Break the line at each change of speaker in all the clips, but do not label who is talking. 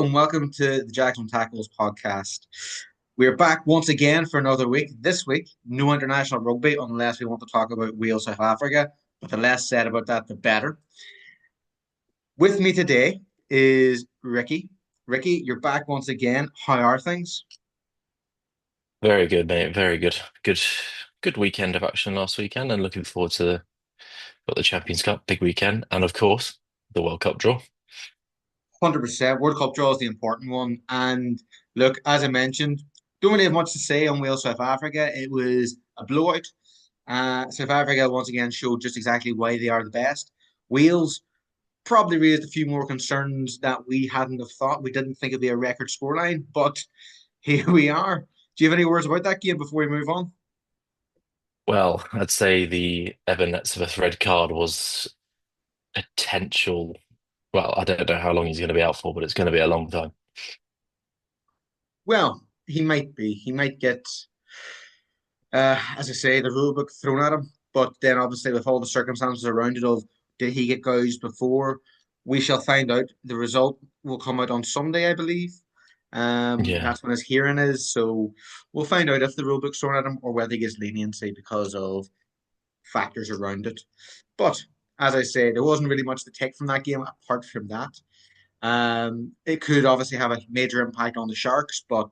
and welcome to the Jackals Tackles podcast. We're back once again for another week. This week, no international rugby unless we want to talk about Wales, South Africa. But the less said about that, the better. With me today is Ricky. Ricky, you're back once again. How are things?
Very good, mate. Very good. Good weekend of action last weekend, and looking forward to the Champions Cup big weekend, and of course the World Cup draw.
100%. World Cup draw is the important one. And look, as I mentioned, don't really have much to say on Wales, South Africa. It was a blowout. South Africa once again showed just exactly why they are the best. Wales probably raised a few more concerns that we hadn't have thought. We didn't think it'd be a record scoreline, but here we are. Do you have any words about that game before we move on?
Well, I'd say the Evan Netzebeth red card was potential. Well, I don't know how long he's going to be out for, but it's going to be a long time.
Well, he might be. He might get, as I say, the rule book thrown at him. But then, obviously, with all the circumstances around it, of did he get gouged before? We shall find out. The result will come out on Sunday, I believe.
Yeah.
That's when his hearing is. So we'll find out if the rule book's thrown at him or whether he gets leniency because of factors around it. But as I say, there wasn't really much to take from that game apart from that. It could obviously have a major impact on the Sharks, but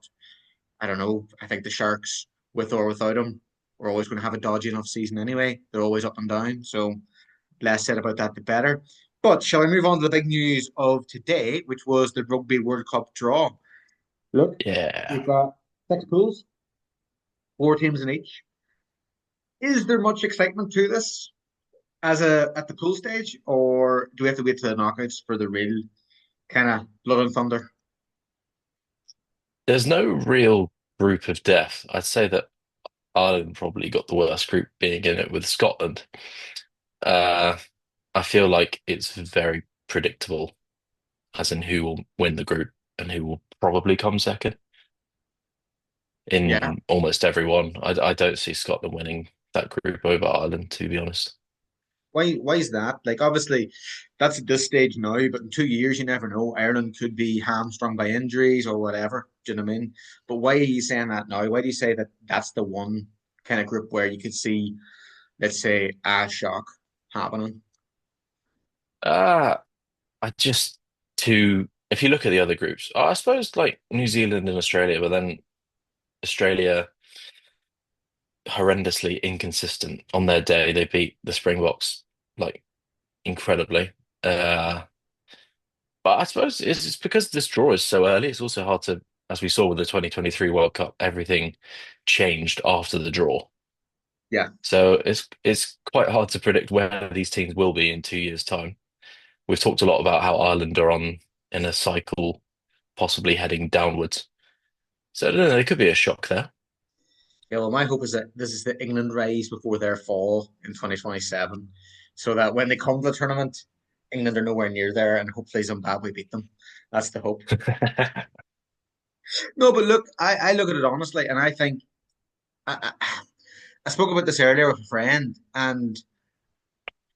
I don't know. I think the Sharks, with or without him, are always going to have a dodgy enough season anyway. They're always up and down. So less said about that, the better. But shall we move on to the big news of today, which was the Rugby World Cup draw? Look,
Yeah.
we've got six pools, four teams in each. Is there much excitement to this as a at the pool stage, or do we have to wait to the knockouts for the real kind of blood and thunder?
There's no real group of death. I'd say that Ireland probably got the worst group being in it with Scotland. Uh, I feel like it's very predictable, as in who will win the group and who will probably come second
Yeah.
in almost everyone. I don't see Scotland winning that group over Ireland, to be honest.
Why is that? Like obviously that's at this stage now, but in 2 years you never know. Ireland could be hamstrung by injuries or whatever. Do you know what I mean? But why are you saying that now? Why do you say that that's the one kind of group where you could see, let's say, a shock happening?
Uh, I just to if you look at the other groups, I suppose like New Zealand and Australia, but then Australia horrendously inconsistent on their day. They beat the Springboks like incredibly. Uh, but I suppose it's because this draw is so early. It's also hard to, as we saw with the 2023 World Cup, everything changed after the draw.
Yeah.
So it's quite hard to predict where these teams will be in 2 years' time. We've talked a lot about how Ireland are on in a cycle, possibly heading downwards. So I don't know, there could be a shock there.
Yeah, well, my hope is that this is the England rise before their fall in 2027, so that when they come to the tournament, England are nowhere near there, and hopefully Zimbabwe beat them. That's the hope. No, but look, I look at it honestly, and I think I spoke about this earlier with a friend, and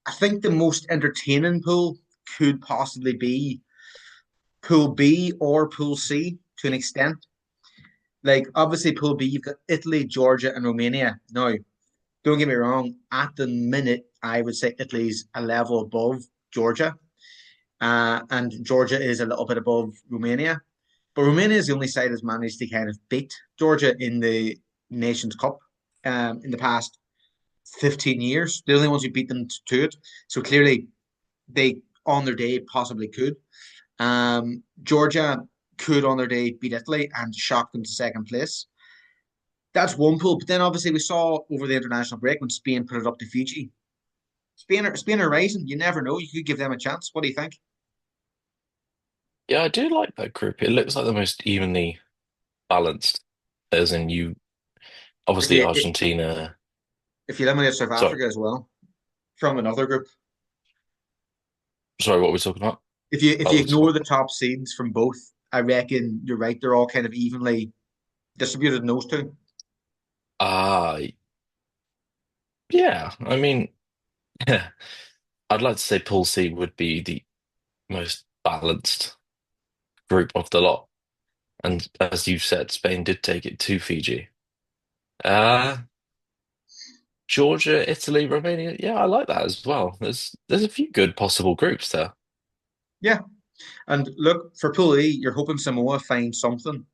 I think the most entertaining pool could possibly be Pool B or Pool C to an extent. Like, obviously, Pool B, you've got Italy, Georgia, and Romania. Now, don't get me wrong, at the minute, I would say Italy's a level above Georgia, and Georgia is a little bit above Romania. But Romania is the only side that's managed to kind of beat Georgia in the Nations Cup in the past 15 years. They're the only ones who beat them to it. So clearly, they on their day possibly could. Georgia could on their day beat Italy and shock them to second place. That's one pool. But then obviously we saw over the international break when Spain put it up to Fiji. Spain are rising. You never know. You could give them a chance. What do you think?
Yeah, I do like that group. It looks like the most evenly balanced, as in you
If
obviously
you
Argentina.
if you eliminate South
Sorry,
Africa as well from another group,
sorry, what were we talking about?
if you
Oh,
ignore the top seeds from both, I reckon you're right. They're all kind of evenly distributed in those two.
ah, yeah. I mean, I'd like to say Pool C would be the most balanced group of the lot. And as you said, Spain did take it to Fiji. Uh, Georgia, Italy, Romania. Yeah, I like that as well. There's a few good possible groups there.
Yeah. And look, for Pool E, you're hoping Samoa finds something.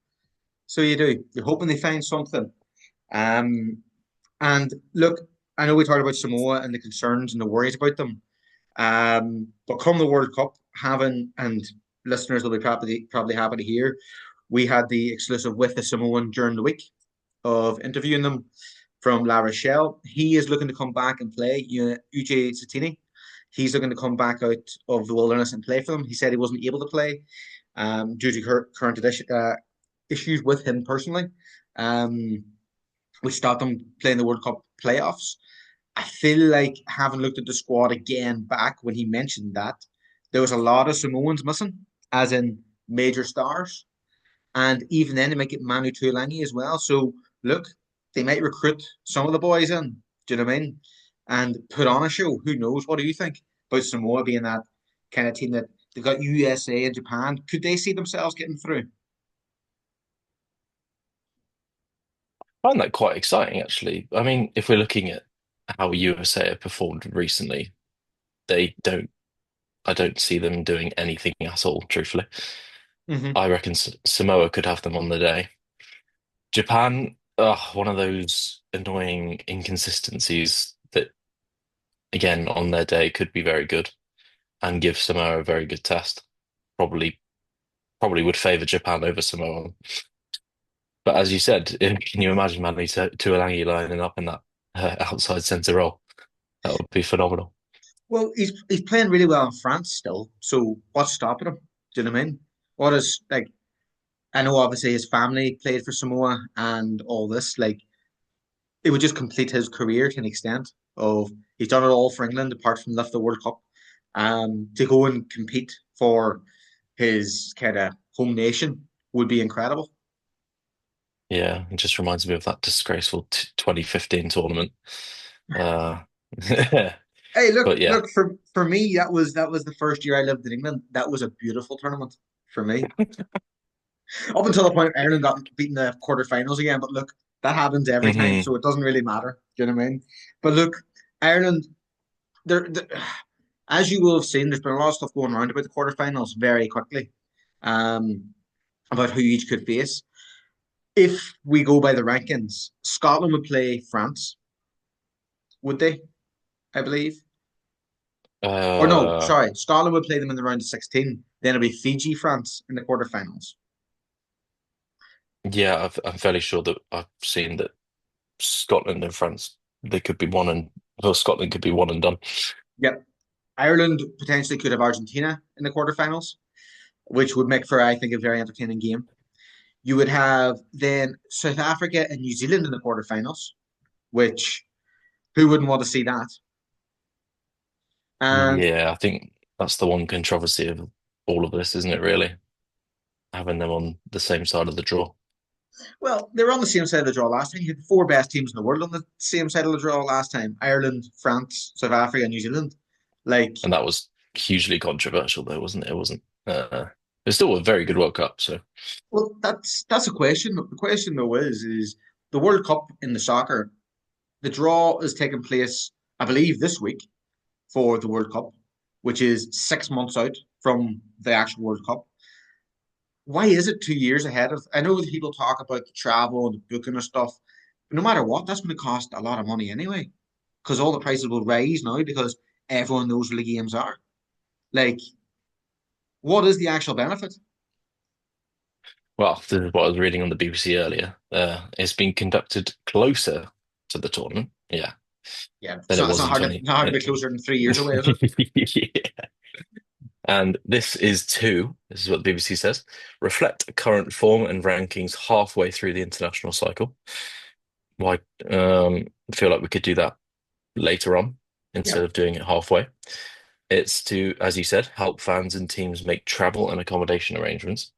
So you do. You're hoping they find something. Um, and look, I know we talked about Samoa and the concerns and the worries about them. But come the World Cup, having and listeners will be probably happy to hear, we had the exclusive with the Samoan during the week of interviewing them from La Rochelle. He is looking to come back and play. UJ Seuteni, he's looking to come back out of the wilderness and play for them. He said he wasn't able to play due to current issues with him personally, um, which stopped him playing the World Cup playoffs. I feel like having looked at the squad again back when he mentioned that, there was a lot of Samoans missing, as in major stars. And even then, they might get Manu Tuilagi as well. So, look, they might recruit some of the boys in. Do you know what I mean? And put on a show. Who knows? What do you think about Samoa being that kind of team that they've got USA and Japan? Could they see themselves getting through?
I find that quite exciting, actually. I mean, if we're looking at how USA have performed recently, they don't. I don't see them doing anything at all, truthfully.
Hmm.
I reckon Samoa could have them on the day. Japan, one of those annoying inconsistencies that, again, on their day could be very good and give Samoa a very good test. Probably, probably would favour Japan over Samoa. But as you said, can you imagine Manly Tuilagi lining up in that outside centre role? That would be phenomenal.
Well, he's playing really well in France still. So what's stopping him? Do you know what I mean? What is like? I know obviously his family played for Samoa and all this. Like it would just complete his career to an extent of he's done it all for England apart from lift the World Cup. To go and compete for his kind of home nation would be incredible.
Yeah, it just reminds me of that disgraceful t 2015 tournament. Uh,
Hey, look,
but yeah,
look for me that was the first year I lived in England. That was a beautiful tournament for me. Up until the point Ireland got beaten in the quarterfinals again. But look, that happens every time,
hmm
so it doesn't really matter. Do you know what I mean? But look, Ireland, they're as you will have seen, there's been a lot of stuff going around about the quarterfinals very quickly, um, about who each could face. If we go by the rankings, Scotland would play France, would they? I believe. Or no,
uh,
sorry, Scotland would play them in the round of 16. Then it'll be Fiji, France in the quarterfinals.
yeah, I'm fairly sure that I've seen that Scotland and France they could be one and well, Scotland could be one and done.
Yep. Ireland potentially could have Argentina in the quarterfinals, which would make for, I think, a very entertaining game. You would have then South Africa and New Zealand in the quarterfinals, which who wouldn't want to see that? And
Yeah, I think that's the one controversy of all of this, isn't it, really? Having them on the same side of the draw.
well, they were on the same side of the draw last time. You had the four best teams in the world on the same side of the draw last time: Ireland, France, South Africa, and New Zealand. Like,
And that was hugely controversial, though, wasn't it? It wasn't. It's still a very good World Cup. So,
well, that's a question. The question though is the World Cup in the soccer. The draw is taking place, I believe, this week for the World Cup, which is 6 months out from the actual World Cup. Why is it 2 years ahead of? I know that people talk about the travel and the booking of stuff, but no matter what, that's going to cost a lot of money anyway, because all the prices will rise now because everyone knows where the games are. Like, what is the actual benefit?
well, this is what I was reading on the BBC earlier. It's been conducted closer to the tournament, yeah,
Yeah,
than it
it's
was
not
in
hard to
20.
not hard to be closer than 3 years away, is it?
Yeah. And this is what the BBC says, reflect current form and rankings halfway through the international cycle. Why, I feel like we could do that later on
Yeah.
instead of doing it halfway. It's to, as you said, help fans and teams make travel and accommodation arrangements.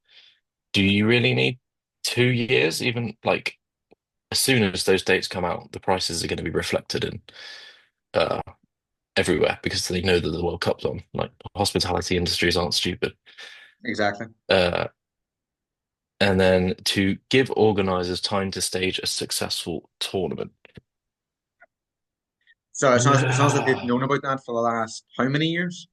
Do you really need 2 years? Even like as soon as those dates come out, the prices are going to be reflected in uh, everywhere because they know that the World Cup's on. Like hospitality industries aren't stupid.
Exactly.
And then to give organisers time to stage a successful tournament.
So it's not as if they've
Yeah.
known about that for the last how many years?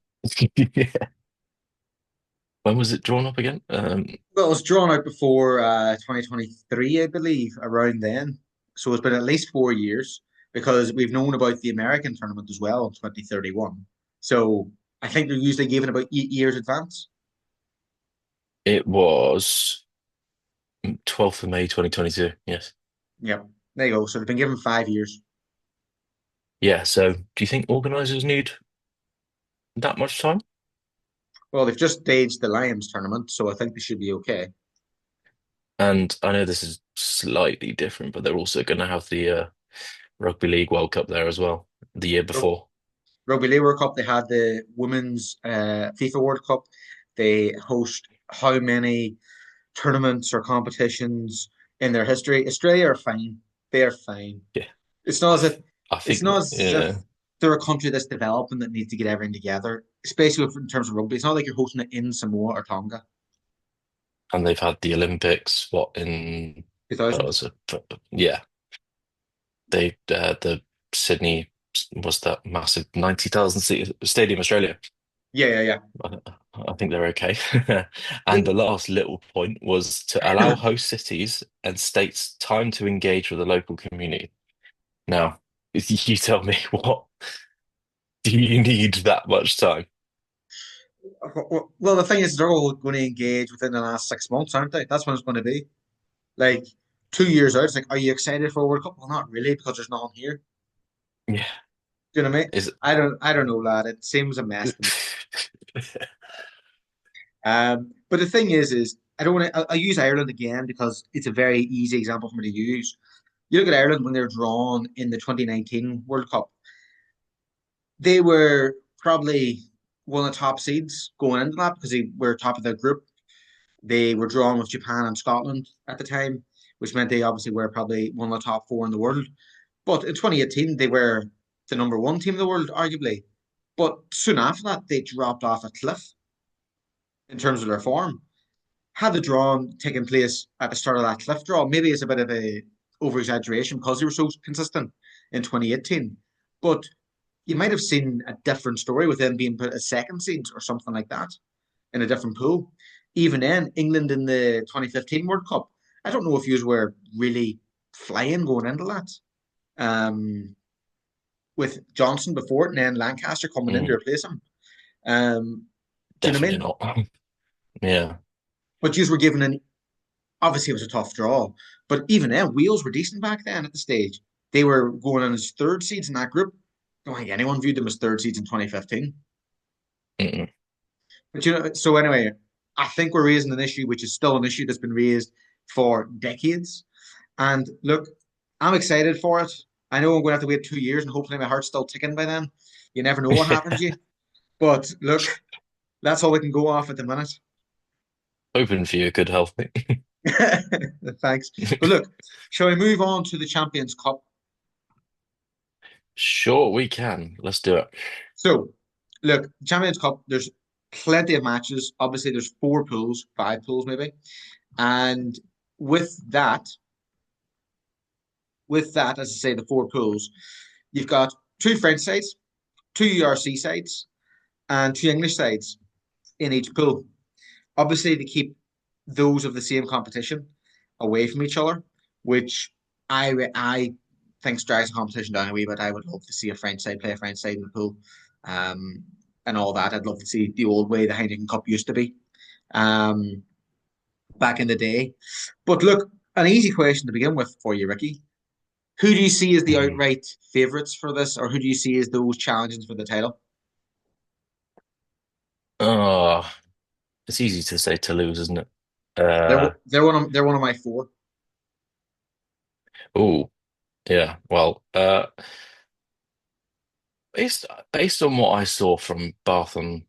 When was it drawn up again?
Well, it was drawn out before 2023, I believe, around then. So it's been at least 4 years because we've known about the American tournament as well in 2031. So I think they're usually given about 8 years advance.
It was 12th of May 2022. Yes.
Yep. There you go. So they've been given 5 years.
Yeah, so do you think organisers need that much time?
Well, they've just staged the Lions tournament, so I think they should be okay.
And I know this is slightly different, but they're also going to have the Rugby League World Cup there as well the year
Ru-
before.
Rugby World Cup, they had the Women's FIFA World Cup. They host how many tournaments or competitions in their history. Australia are fine. They are fine.
Yeah,
It's not
I,
as if
th I
it's
think
not as if
yeah,
they're a country that's developing that needs to get everything together, especially in terms of rugby. It's not like you're hosting it in Samoa or Tonga.
and they've had the Olympics. What in? Oh,
2000.
was it? Yeah, they the Sydney was that massive 90,000 seat stadium, Australia.
Yeah, yeah, yeah.
I, I think they're okay. And the
They,
last little point was to allow host cities and states time to engage with the local community. Now, you tell me, what do you need that much time?
well, the thing is, they're all going to engage within the last 6 months, aren't they? That's when it's going to be. Like 2 years out, it's like, are you excited for a World Cup? Well, not really, because there's nothing here.
Yeah,
Do you know what I mean?
is
I don't know, lad. It seems a mess to me. But the thing is I don't want to. I'll use Ireland again because it's a very easy example for me to use. You look at Ireland when they're drawn in the 2019 World Cup. They were probably one of the top seeds going into that because they were top of their group. They were drawn with Japan and Scotland at the time, which meant they obviously were probably one of the top four in the world. But in 2018, they were the number one team in the world, arguably. But soon after that, they dropped off a cliff in terms of their form. Had the draw taken place at the start of that cliff draw, maybe it's a bit of a over exaggeration because they were so consistent in 2018. But you might have seen a different story with them being put as second seeds or something like that in a different pool. Even then, England in the 2015 World Cup, I don't know if you were really flying going into that. With Johnson before it and then Lancaster coming in to
mm,
replace him. Do you know what I
definitely
mean?
not. Yeah,
But you were given an obviously it was a tough draw, but even then, Wales were decent back then at the stage. They were going on as third seeds in that group. I don't think anyone viewed them as third seeds in 2015.
mm-mm.
But so anyway, I think we're raising an issue which is still an issue that's been raised for decades. And look, I'm excited for it. I know I'm going to have to wait 2 years, and hopefully my heart's still ticking by then. You never know what happens to you. But look, that's all we can go off at the minute.
Hoping for your good health, mate.
Thanks. But look, shall we move on to the Champions Cup?
Sure, we can. Let's do it.
So, look, Champions Cup, there's plenty of matches. Obviously, there's four pools, five pools maybe. And with that, as I say, the four pools, you've got two French sides, two URC sides, and two English sides in each pool. Obviously, to keep those of the same competition away from each other, which I think drags the competition down a wee bit. I would love to see a French side play a French side in the pool, um, and all that. I'd love to see the old way the Heineken Cup used to be, um, back in the day. But look, an easy question to begin with for you, Ricky. Who do you see as the
Mm.
outright favourites for this, or who do you see as those challenging for the title?
Oh, it's easy to say Toulouse, isn't it?
They're
Uh,
they're one of my four.
oh, yeah. Well, based on what I saw from Bath on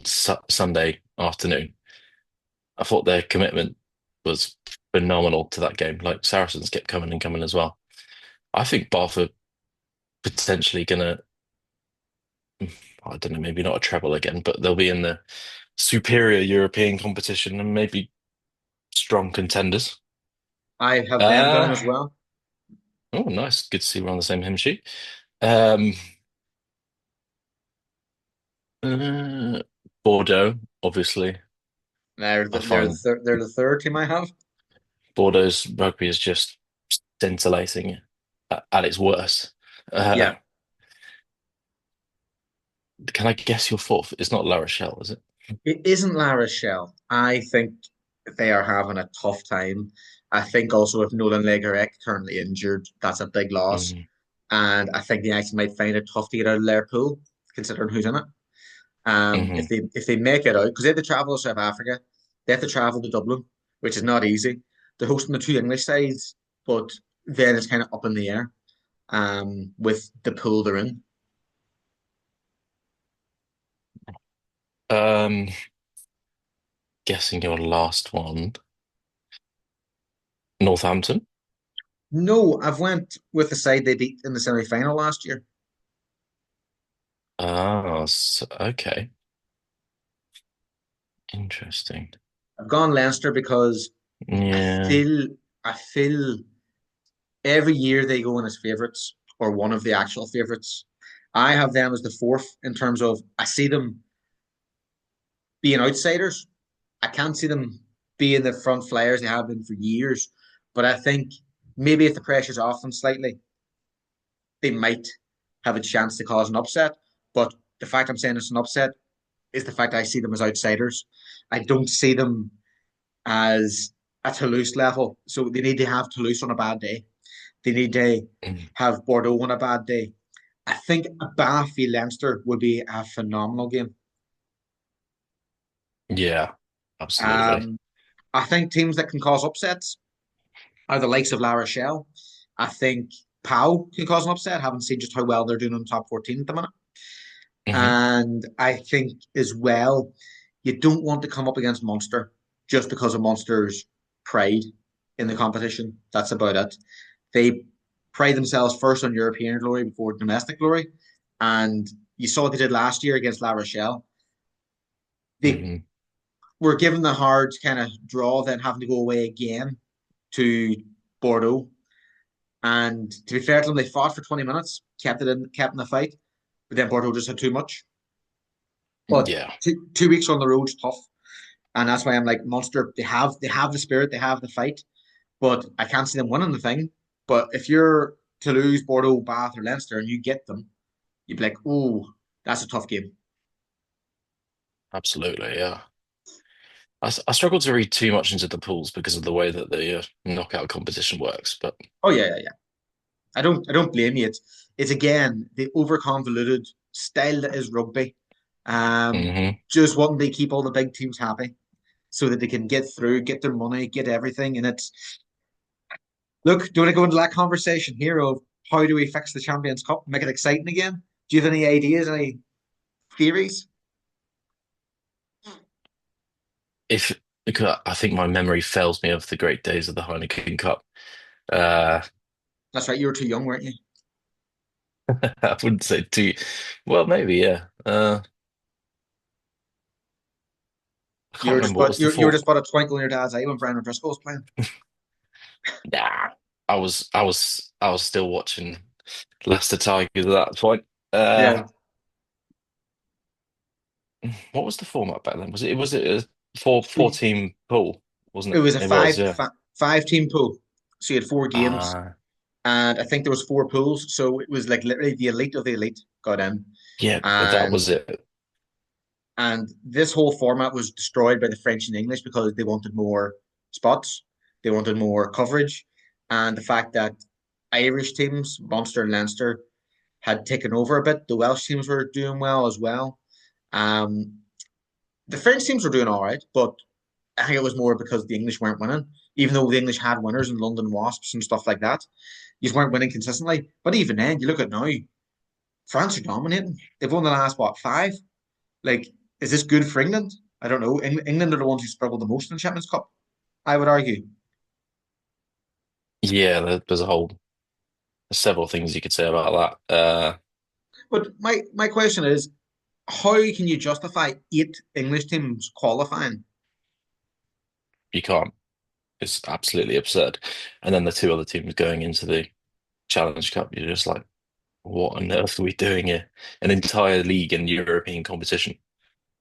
Su Sunday afternoon, I thought their commitment was phenomenal to that game. Like Saracens kept coming and coming as well. I think Bath are potentially gonna, I don't know, maybe not a treble again, but they'll be in the superior European competition and maybe strong contenders.
I have them down
Uh,
as well.
oh, nice. Good to see we're on the same hymn sheet. Um, uh, Bordeaux, obviously. I find
They're the third team I have.
Bordeaux's rugby is just scintillating at its worst. Uh,
Yeah,
can I guess your fourth? It's not La Rochelle, is it?
it isn't La Rochelle. I think they are having a tough time. I think also if Nolan Legarec currently injured, that's a big loss.
Mm,
And I think they actually might find it tough to get out of their pool, considering who's in it.
hmm
If they make it out, because they have to travel to South Africa, they have to travel to Dublin, which is not easy. They're hosting the two English sides, but then it's kind of up in the air with the pool they're in.
Um, guessing your last one, Northampton.
No, I've went with the side they beat in the semi-final last year.
Ah, okay, interesting.
I've gone Leinster because I
Yeah.
feel I feel every year they go in as favourites or one of the actual favourites. I have them as the fourth in terms of I see them being outsiders. I can't see them being the front flyers they have been for years. But I think maybe if the pressure's off them slightly, they might have a chance to cause an upset. But the fact I'm saying it's an upset is the fact I see them as outsiders. I don't see them as a Toulouse level. So they need to have Toulouse on a bad day. They need to
Mm.
have Bordeaux on a bad day. I think a Bath v Leinster would be a phenomenal game.
Yeah, absolutely.
Um, I think teams that can cause upsets are the likes of La Rochelle. I think Pau can cause an upset. Haven't seen just how well they're doing on top 14 at the minute.
hmm
And I think as well, you don't want to come up against Munster just because of Munster's pride in the competition. That's about it. They pride themselves first on European glory before domestic glory. And you saw what they did last year against La Rochelle. They
hmm
were given the hard kind of draw, then having to go away again to Bordeaux. And to be fair to them, they fought for 20 minutes, kept in the fight, but then Bordeaux just had too much. But
Yeah,
2 weeks on the road is tough. And that's why I'm like Munster, they have the spirit, they have the fight, but I can't see them winning the thing. But if you're Toulouse, Bordeaux, Bath, or Leinster and you get them, you'd be like, oh, that's a tough game.
absolutely. Yeah. I struggle to read too much into the pools because of the way that the knockout competition works. But
Oh yeah, yeah, yeah. I don't blame you. It's again the over convoluted style that is rugby.
hmm
Just wanting to keep all the big teams happy so that they can get through, get their money, get everything. And it's look, do you want to go into that conversation here of how do we fix the Champions Cup, make it exciting again? Do you have any ideas, any theories?
if because I think my memory fails me of the great days of the Heineken Cup. Uh,
That's right, you were too young, weren't you?
I wouldn't say too. Well, maybe yeah. I
You
can't
were just
remember what
but
was the
you were
fourth.
just but a twinkle in your dad's eye when Brian O'Driscoll was playing.
Nah, I was still watching Leicester Tigers at that point.
Yeah,
What was the format back then? Was it a four team pool, wasn't
it
it?
was a
It was, yeah.
five team pool, so you had 4 games,
Ah,
and I think there was 4 pools, so it was like literally the elite of the elite got in,
yeah, that
and
was it.
this whole format was destroyed by the French and English because they wanted more spots, they wanted more coverage, and the fact that Irish teams, Munster and Leinster, had taken over a bit. The Welsh teams were doing well as well. Um, the French teams were doing all right, but I think it was more because the English weren't winning, even though the English had winners in London Wasps and stuff like that. You just weren't winning consistently. But even then, you look at now, France are dominating. They've won the last what 5? Like, is this good for England? I don't know. England are the ones who struggled the most in the Champions Cup. I would argue.
Yeah, there's several things you could say about that.
But my question is, how can you justify 8 English teams qualifying?
You can't. It's absolutely absurd. And then the two other teams going into the Challenge Cup, you're just like, what on earth are we doing here? An entire league in European competition.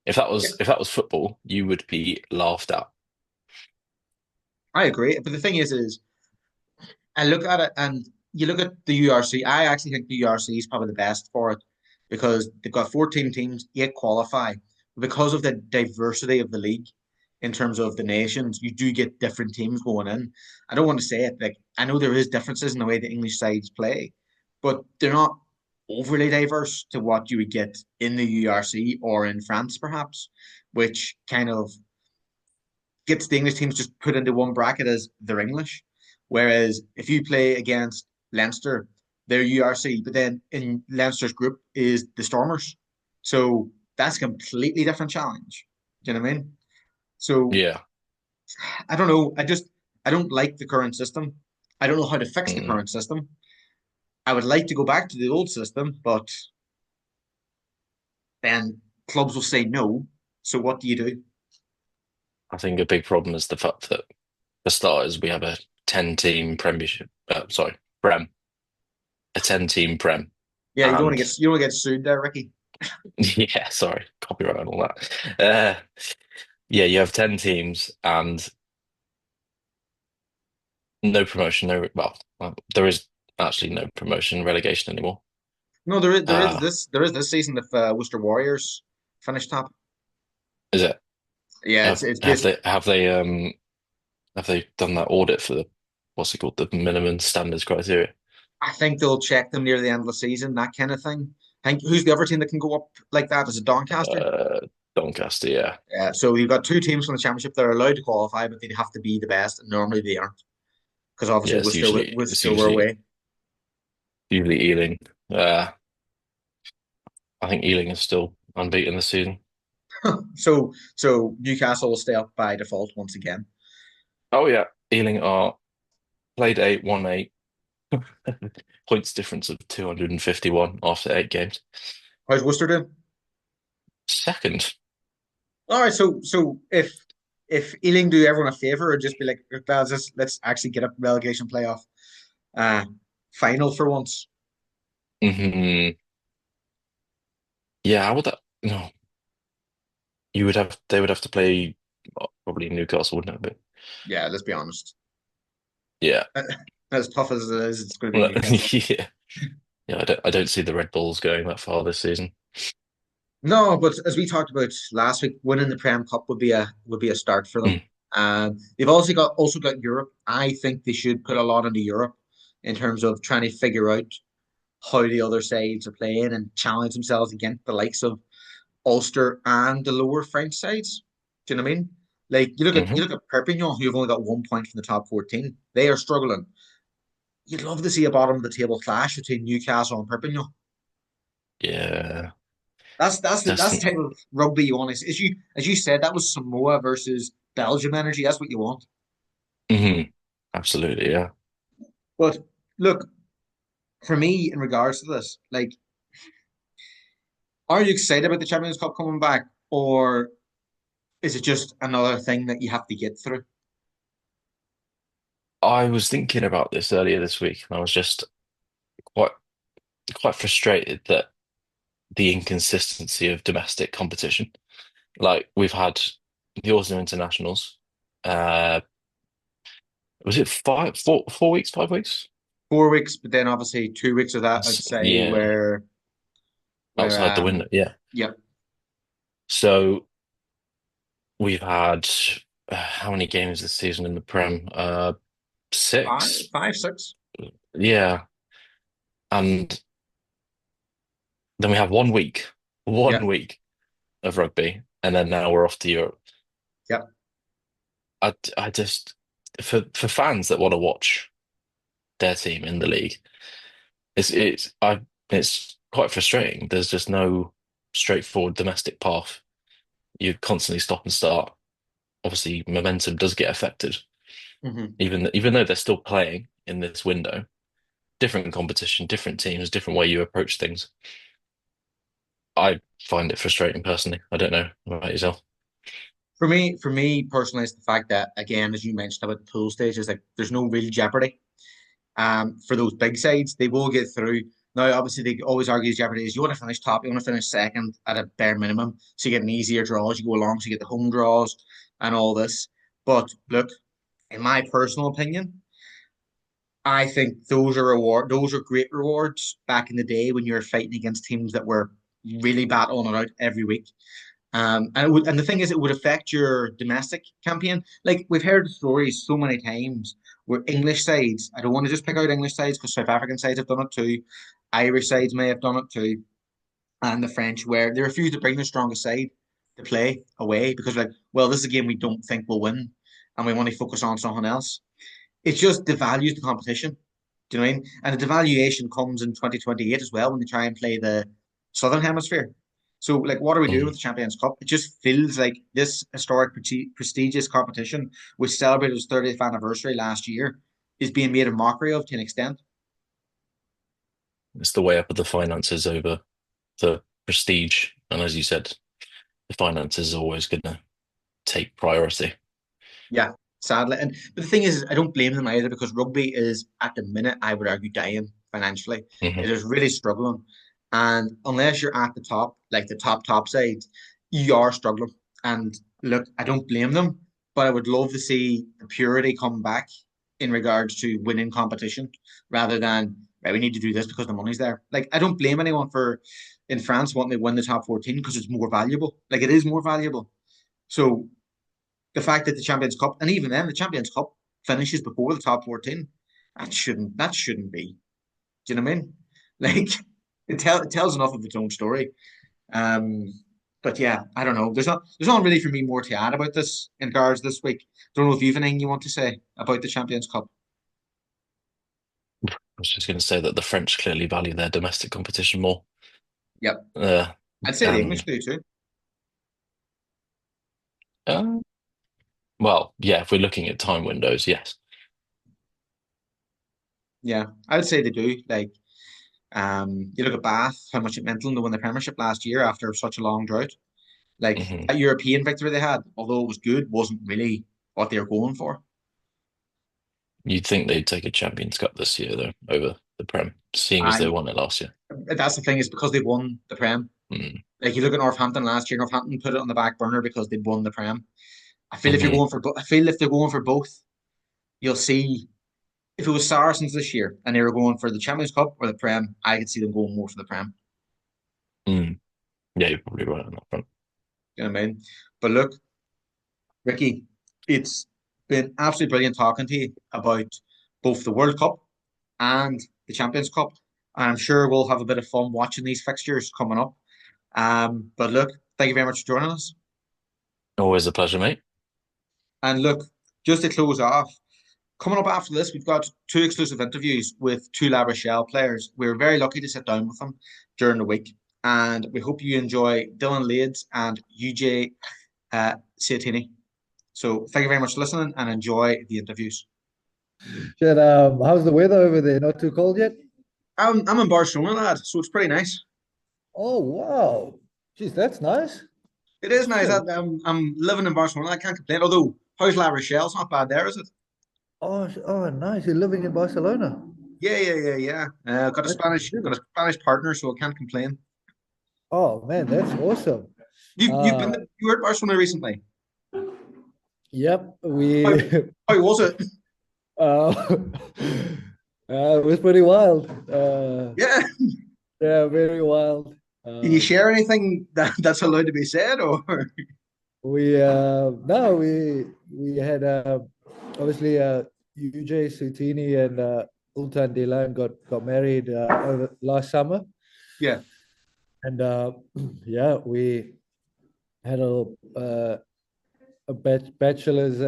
Yeah,
If that was football, you would be laughed at.
I agree. But the thing is I look at it and you look at the URC. I actually think the URC is probably the best for it because they've got 14 teams, 8 qualify. Because of the diversity of the league in terms of the nations, you do get different teams going in. I don't want to say it like I know there is differences in the way the English sides play, but they're not overly diverse to what you would get in the URC or in France, perhaps, which kind of gets the English teams just put into one bracket as they're English. Whereas if you play against Leinster, they're URC, but then in Leinster's group is the Stormers. So that's a completely different challenge. Do you know what I mean? So
Yeah.
I don't know. I don't like the current system. I don't know how to fix the
Mm.
current system. I would like to go back to the old system, but then clubs will say no. So what do you do?
I think a big problem is the fact that for starters, we have a 10-team premiership, sorry, Prem, a 10-team Prem.
Yeah,
And
you don't want to get sued there, Ricky.
yeah, sorry, copyright and all that. Yeah, you have 10 teams and no promotion, there is actually no promotion relegation anymore.
No,
Uh,
there is this season if Worcester Warriors finish top.
is it?
Yeah, it's basically.
Have they done that audit for the what's it called, the minimum standards criteria?
I think they'll check them near the end of the season, that kind of thing. I think who's the other team that can go up like that? Is it Doncaster?
Uh, Doncaster, yeah.
Yeah. So you've got two teams from the championship that are allowed to qualify, but they'd have to be the best, and normally they aren't because
Yeah,
obviously
it's
Worcester were away.
usually Ealing. Uh, I think Ealing is still unbeaten this season.
So Newcastle will stay up by default once again.
Oh yeah, Ealing are played 8, won 8, points difference of 251 after 8 games.
How's Worcester doing?
Second.
All right. So if Ealing do everyone a favor, or just be like, let's actually get a relegation playoff uh final for once.
Hmm. Yeah, how would that? No, they would have to play probably Newcastle, wouldn't it? But
Yeah, let's be honest.
yeah,
As tough as it is, it's going to be
Well,
Newcastle.
yeah, yeah. I don't see the Red Bulls going that far this season.
No, but as we talked about last week, winning the Prem Cup would be a start for them.
Mm.
They've also got Europe. I think they should put a lot into Europe in terms of trying to figure out how the other sides are playing and challenge themselves against the likes of Ulster and the lower French sides. Do you know what I mean? Like you
Hmm.
look at Perpignan, who've only got 1 point from the top 14. They are struggling. You'd love to see a bottom of the table clash between Newcastle and Perpignan.
Yeah,
That's the
that's
type of rugby you want. As you said, that was Samoa versus Belgium energy. That's what you want.
mhm. Absolutely, yeah.
But look, for me, in regards to this, like, are you excited about the Champions Cup coming back, or is it just another thing that you have to get through?
I was thinking about this earlier this week, and I was just quite quite frustrated that the inconsistency of domestic competition. Like we've had the Autumn Internationals. Uh, was it 4 weeks, 5 weeks?
4 weeks, but then obviously 2 weeks of that, I'd say,
Yeah,
where
outside the window. Yeah.
yeah,
So we've had how many games this season in the Prem? Six.
6.
Yeah, and then we have
Yeah,
one week of rugby, and then now we're off to Europe.
yeah.
I just for fans that want to watch their team in the league, it's quite frustrating. There's just no straightforward domestic path. You constantly stop and start. Obviously, momentum does get affected,
Hmm.
even though they're still playing in this window. Different competition, different teams, different way you approach things. I find it frustrating personally. I don't know about yourself.
For me personally, it's the fact that again, as you mentioned about the pool stage, is like there's no real jeopardy. For those big sides, they will get through. Now, obviously, they always argue jeopardy is you want to finish top, you want to finish second at a bare minimum, so you get an easier draw as you go along, so you get the home draws and all this. But look, in my personal opinion, I think those are great rewards back in the day when you were fighting against teams that were really battling it out every week. And the thing is, it would affect your domestic campaign. Like we've heard the stories so many times where English sides, I don't want to just pick out English sides because South African sides have done it too, Irish sides may have done it too, and the French, where they refuse to bring their strongest side to play away because like, well, this is a game we don't think we'll win, and we want to focus on something else. It just devalues the competition. Do you know what I mean? And the devaluation comes in 2028 as well when they try and play the Southern Hemisphere. So, like, what are we doing with
Mm.
the Champions Cup? It just feels like this historic, prestigious competition, which celebrated its 30th anniversary last year, is being made a mockery of to an extent.
It's the way up of the finances over the prestige. And as you said, the finances are always going to take priority.
Yeah, sadly. And but the thing is, I don't blame them either because rugby is at the minute, I would argue, dying financially. It
Hmm.
is really struggling. And unless you're at the top, like the top side, you are struggling. And look, I don't blame them, but I would love to see the purity come back in regards to winning competition rather than right, we need to do this because the money's there. Like I don't blame anyone for in France wanting to win the top 14 because it's more valuable. Like it is more valuable. So the fact that the Champions Cup, and even then, the Champions Cup finishes before the top 14, that shouldn't be. Do you know what I mean? Like it tells enough of its own story. Um, but yeah, I don't know. There's not really for me more to add about this in regards this week. Don't know if you've anything you want to say about the Champions Cup.
I was just going to say that the French clearly value their domestic competition more.
Yep,
Uh,
I'd say the English
and
do too.
uh, well, yeah, if we're looking at time windows, yes.
Yeah, I'd say they do. Like, you look at Bath, how much it meant to them to win the Premiership last year after such a long drought. Like
Hmm.
that European victory they had, although it was good, wasn't really what they were going for.
You'd think they'd take a Champions Cup this year, though, over the Prem, seeing as they
And
won it last year.
that's the thing is because they won the Prem.
Mm.
Like you look at Northampton last year, Northampton put it on the back burner because they won the Prem.
Hmm.
I feel if they're going for both, you'll see. If it was Saracens this year and they were going for the Champions Cup or the Prem, I could see them going more for the Prem.
Mm. Yeah, you're probably right on that front.
You know what I mean? But look, Ricky, it's been absolutely brilliant talking to you about both the World Cup and the Champions Cup. And I'm sure we'll have a bit of fun watching these fixtures coming up. But look, thank you very much for joining us.
Always a pleasure, mate.
And look, just to close off, coming up after this, we've got two exclusive interviews with two La Rochelle players. We're very lucky to sit down with them during the week. And we hope you enjoy Dillyn Leyds and UJ Seuteni. So thank you very much for listening and enjoy the interviews.
Shit, how's the weather over there? Not too cold yet?
I'm in Barcelona, lad, so it's pretty nice.
Oh, wow. Geez, that's nice.
It is nice.
Shit.
I'm living in Barcelona. I can't complain. Although, how's La Rochelle? It's not bad there, is it?
Oh, nice. You're living in Barcelona.
Yeah. Got a
That's
Spanish partner, so I can't complain.
Oh, man, that's awesome.
You've been
Uh,
you were at Barcelona recently.
yep,
How,
we
how was it?
uh, it was pretty wild.
Yeah.
Yeah, very wild.
Can you
Um,
share anything that's allowed to be said, or?
we no, we had obviously UJ Seuteni and Dillyn got married over last summer,
Yeah.
and yeah, we had a bachelor's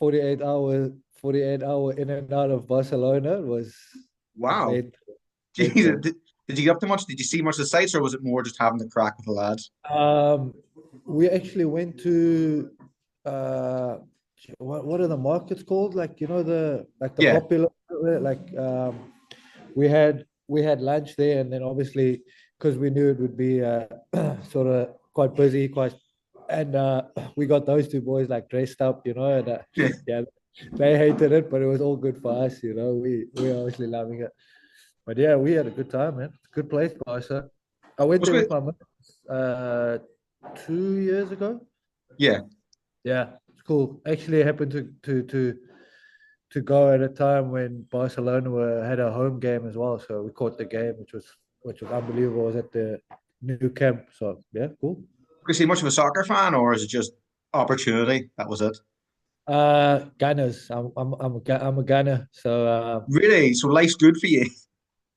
48 hour in and out of Barcelona. It was
Wow.
made
Jeez,
mental.
did you get up to much? Did you see much of the sights, or was it more just having the crack with the lads?
Um, we actually went to uh, what are the markets called? Like the
Yeah.
popular like we had lunch there, and then obviously because we knew it would be sort of quite busy, quite and we got those two boys like dressed up, and
Yeah.
yeah, they hated it, but it was all good for us, we obviously loving it. But yeah, we had a good time, man. Good place, Barca. I went
What's
there
good?
with my mate 2 years ago.
Yeah.
Yeah, it's cool. Actually, it happened to go at a time when Barcelona had a home game as well, so we caught the game, which was unbelievable. I was at the new camp, so yeah, cool.
Is he much of a soccer fan, or is it just opportunity? That was it.
Gunners. I'm a gunner, so
Really? So life's good for you.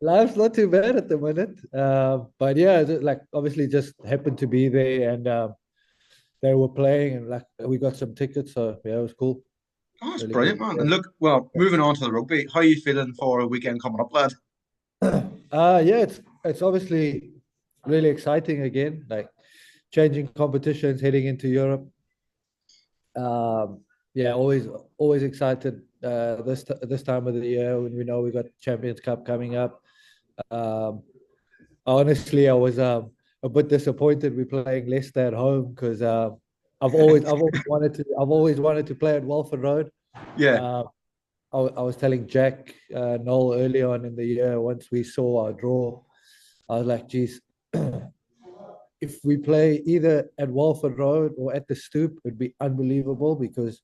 life's not too bad at the minute. But yeah, like obviously just happened to be there, and they were playing, and like we got some tickets, so yeah, it was cool.
Oh, that's
Really good.
brilliant, man. And look, well, moving on to the rugby, how are you feeling for a weekend coming up, lad?
Yeah, it's obviously really exciting again, like changing competitions, heading into Europe. Yeah, always excited this time of the year when we know we got Champions Cup coming up. Um, Honestly, I was a bit disappointed we're playing Leicester at home because I've always wanted to play at Walford Road.
Yeah.
Uh, I was telling Jack Noel early on in the year once we saw our draw, I was like, geez, if we play either at Walford Road or at the Stoop, it'd be unbelievable because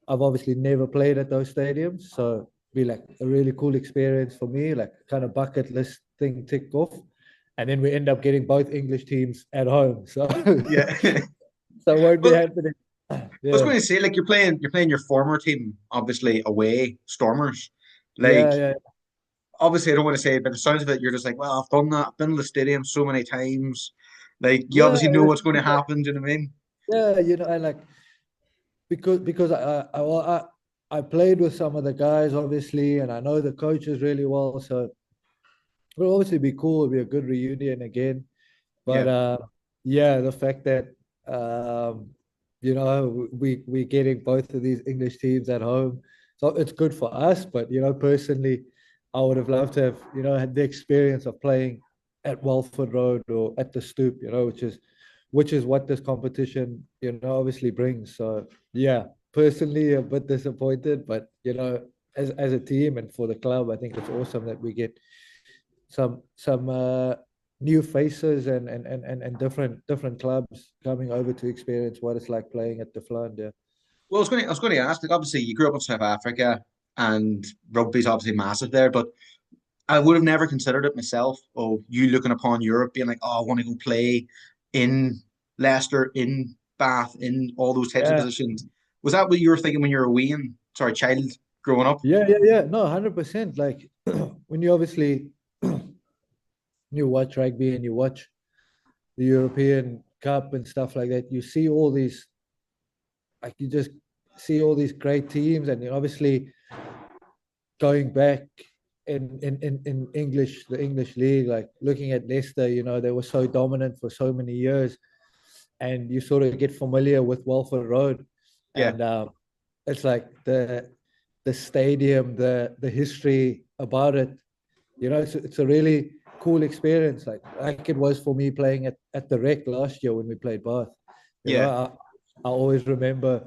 I've obviously never played at those stadiums. So it'd be like a really cool experience for me, like kind of bucket list thing ticked off. And then we end up getting both English teams at home. So
Yeah.
so it won't be
Well,
happening.
I was
Yeah.
going to say, like you're playing your former team, obviously away, Stormers. Like,
Yeah, yeah.
obviously, I don't want to say it, but the sounds of it, you're just like, well, I've done that. I've been to the stadium so many times. Like, you
Yeah,
obviously know what's going to happen. Do you know what I mean?
yeah, and like because I played with some of the guys obviously, and I know the coaches really well. So it'll obviously be cool. It'll be a good reunion again. But
Yeah,
yeah, the fact that um, we're getting both of these English teams at home, so it's good for us. But personally, I would have loved to have had the experience of playing at Walford Road or at the Stoop, which is what this competition obviously brings. So yeah, personally a bit disappointed, but as a team and for the club, I think it's awesome that we get some new faces and different clubs coming over to experience what it's like playing at the Fland. Yeah.
well, I was going to ask. Like, obviously, you grew up in South Africa, and rugby's obviously massive there. But I would have never considered it myself. Oh, you looking upon Europe, being like, oh, I want to go play in Leicester, in Bath, in all those types of
Yeah.
positions. Was that what you were thinking when you were a wee and sorry, child growing up?
Yeah. No, 100%. Like when you obviously you watch rugby and you watch the European Cup and stuff like that, you see all these like you just see all these great teams, and obviously going back in English, the English league, like looking at Leicester, they were so dominant for so many years, and you sort of get familiar with Walford Road,
Yeah,
and it's like the stadium, the history about it. It's a really cool experience, like it was for me playing at the Rec last year when we played Bath.
yeah,
I always remember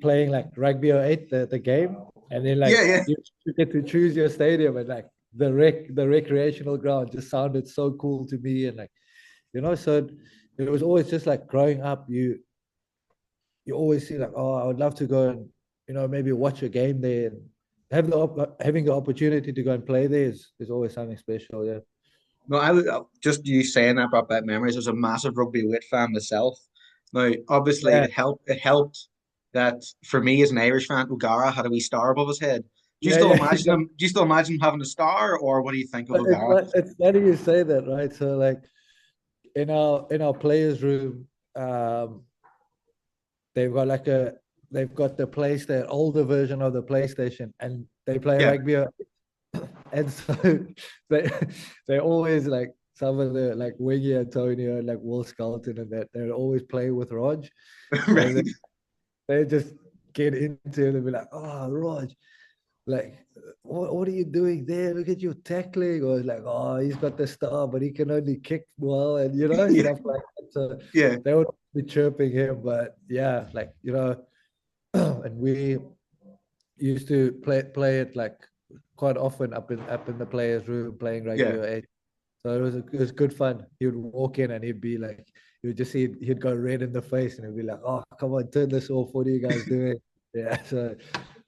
playing like Rugby 08, the game, and then
yeah,
like
yeah.
you get to choose your stadium, and like the recreational ground just sounded so cool to me, and like so it was always just like growing up, you always see like, oh, I would love to go and maybe watch a game there, and having the opportunity to go and play there is always something special. Yeah.
No, I was just you saying that brought back memories. I was a massive rugby weight fan myself. Now, obviously,
Yeah.
It helped that for me as an Irish fan, O'Gara had a wee star above his head. Do you
Yeah,
still
yeah.
imagine him? Do you still imagine him having a star, or what do you think of
It's
O'Gara?
it's funny you say that, right? So like in our players' room, um, they've got like they've got the PlayStation, older version of the PlayStation, and they play
Yeah,
rugby, and so they they always like some of the like Wiggy Antonio and like Will Skelton and that they always play with Rog, and
right.
they just get into it and be like, oh, Rog, like, what are you doing there? Look at you tackling. Or like, oh, he's got the star, but he can only kick well, and
Yeah,
stuff like that. So
Yeah,
they would be chirping him, but yeah, like and we used to play it like quite often up in the players' room playing rugby
yeah.
or eight. So it was good fun. He would walk in and he'd be like, you would just see he'd go red in the face and he'd be like, "Oh, come on, turn this off. What are you guys doing?" Yeah, so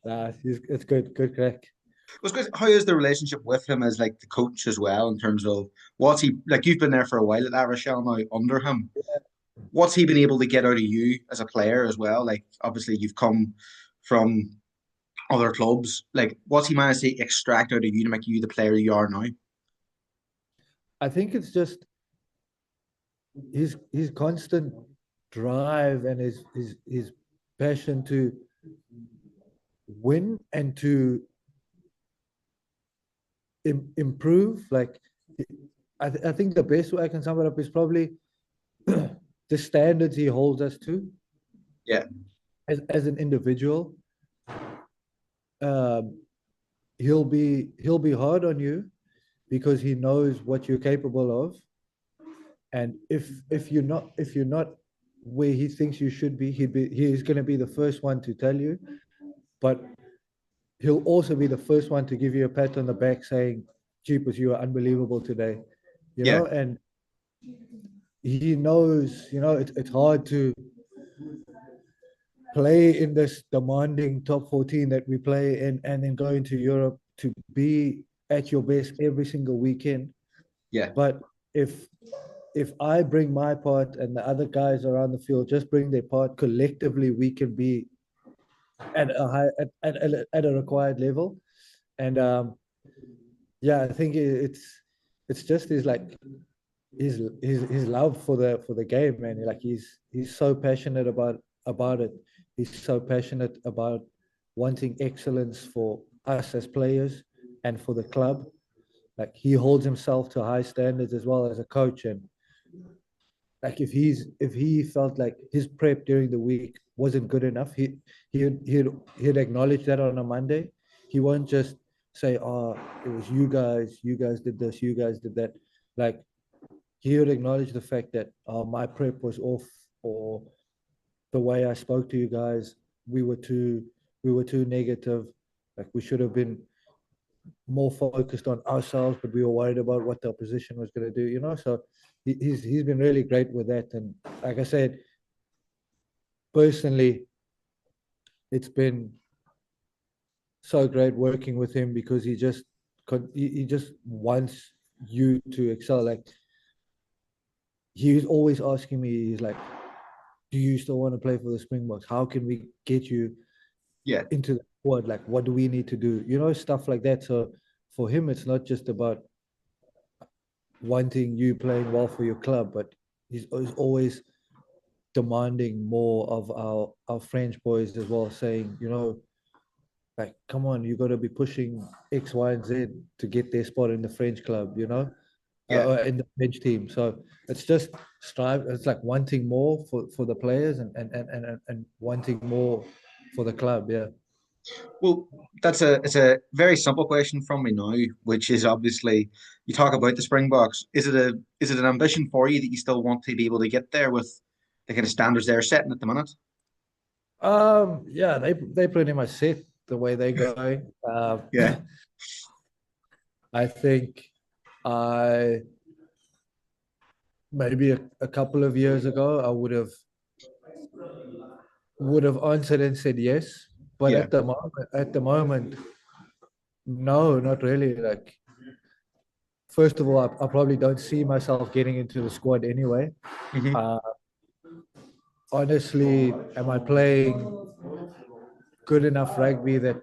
it's good crack.
Was good. How is the relationship with him as like the coach as well in terms of what's he like? You've been there for a while at that Rochelle now under him. What's he been able to get out of you as a player as well? Like obviously you've come from other clubs. Like what's he managed to extract out of you to make you the player you are now?
I think it's just his constant drive and his passion to win and to improve. Like I think the best way I can sum it up is probably the standards he holds us to
Yeah,
as an individual. Um, he'll be hard on you because he knows what you're capable of, and if you're not where he thinks you should be, he's going to be the first one to tell you, but he'll also be the first one to give you a pat on the back saying, "Jeepers, you are unbelievable today,"
yeah,
and he knows, it's hard to play in this demanding top 14 that we play in and then go into Europe to be at your best every single weekend.
yeah,
But if I bring my part and the other guys around the field just bring their part, collectively we can be at a high at a required level. And yeah, I think it's just his love for the game, man. Like he's so passionate about it. He's so passionate about wanting excellence for us as players and for the club. Like he holds himself to high standards as well as a coach. And like if he felt like his prep during the week wasn't good enough, he'd acknowledge that on a Monday. He won't just say, "Oh, it was you guys did this, you guys did that." Like he would acknowledge the fact that, "Oh, my prep was off," or the way I spoke to you guys, we were too negative. Like we should have been more focused on ourselves, but we were worried about what the opposition was going to do. So he's been really great with that. And like I said, personally, it's been so great working with him because he just wants you to excel. Like he's always asking me, he's like, "Do you still want to play for the Springboks? How can we get you
yeah,
into the squad? Like, what do we need to do?" Stuff like that. So for him, it's not just about wanting you playing well for your club, but he's always demanding more of our French boys as well, saying, like, come on, you got to be pushing X, Y, and Z to get their spot in the French club,
yeah.
in the French team. So it's just strive. It's like wanting more for the players and wanting more for the club. Yeah.
Well, it's a very simple question from me now, which is obviously you talk about the Springboks. Is it an ambition for you that you still want to be able to get there with the kind of standards they're setting at the minute?
Yeah, they pretty much set the way they're going.
Yeah,
I think I maybe a couple of years ago I would have answered and said yes, but
yeah,
at the moment, no, not really. Like first of all, I probably don't see myself getting into the squad anyway.
hmm,
Uh, Honestly, am I playing good enough rugby that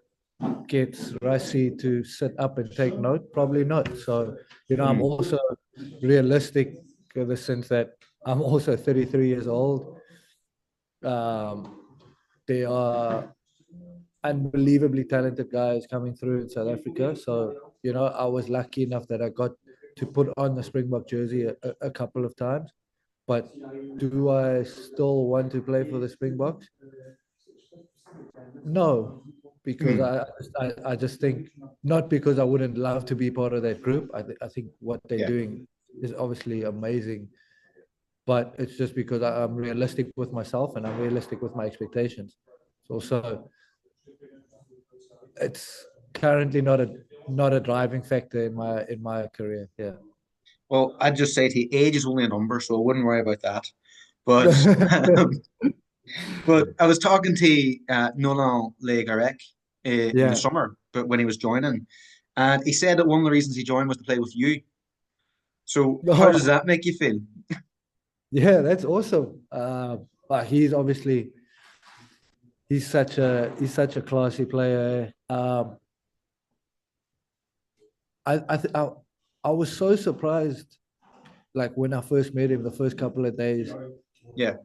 gets Rassi to sit up and take note? Probably not. So, I'm
mm,
also realistic in the sense that I'm also 33 years old. Um, they are unbelievably talented guys coming through in South Africa. So, I was lucky enough that I got to put on the Springbok jersey a couple of times. But do I still want to play for the Springboks? No, because
mm,
I just think not because I wouldn't love to be part of that group. I think what they're
yeah,
doing is obviously amazing. but it's just because I'm realistic with myself and I'm realistic with my expectations. So also, it's currently not a driving factor in my career. Yeah.
Well, I'd just say to you, age is only a number, so I wouldn't worry about that. But but I was talking to Nolan Le Garec in the
Yeah.
summer, but when he was joining, and he said that one of the reasons he joined was to play with you. So how does
Oh,
that make you feel?
yeah, that's awesome. But he's such a classy player. I was so surprised, like when I first met him, the first couple of days
Yeah,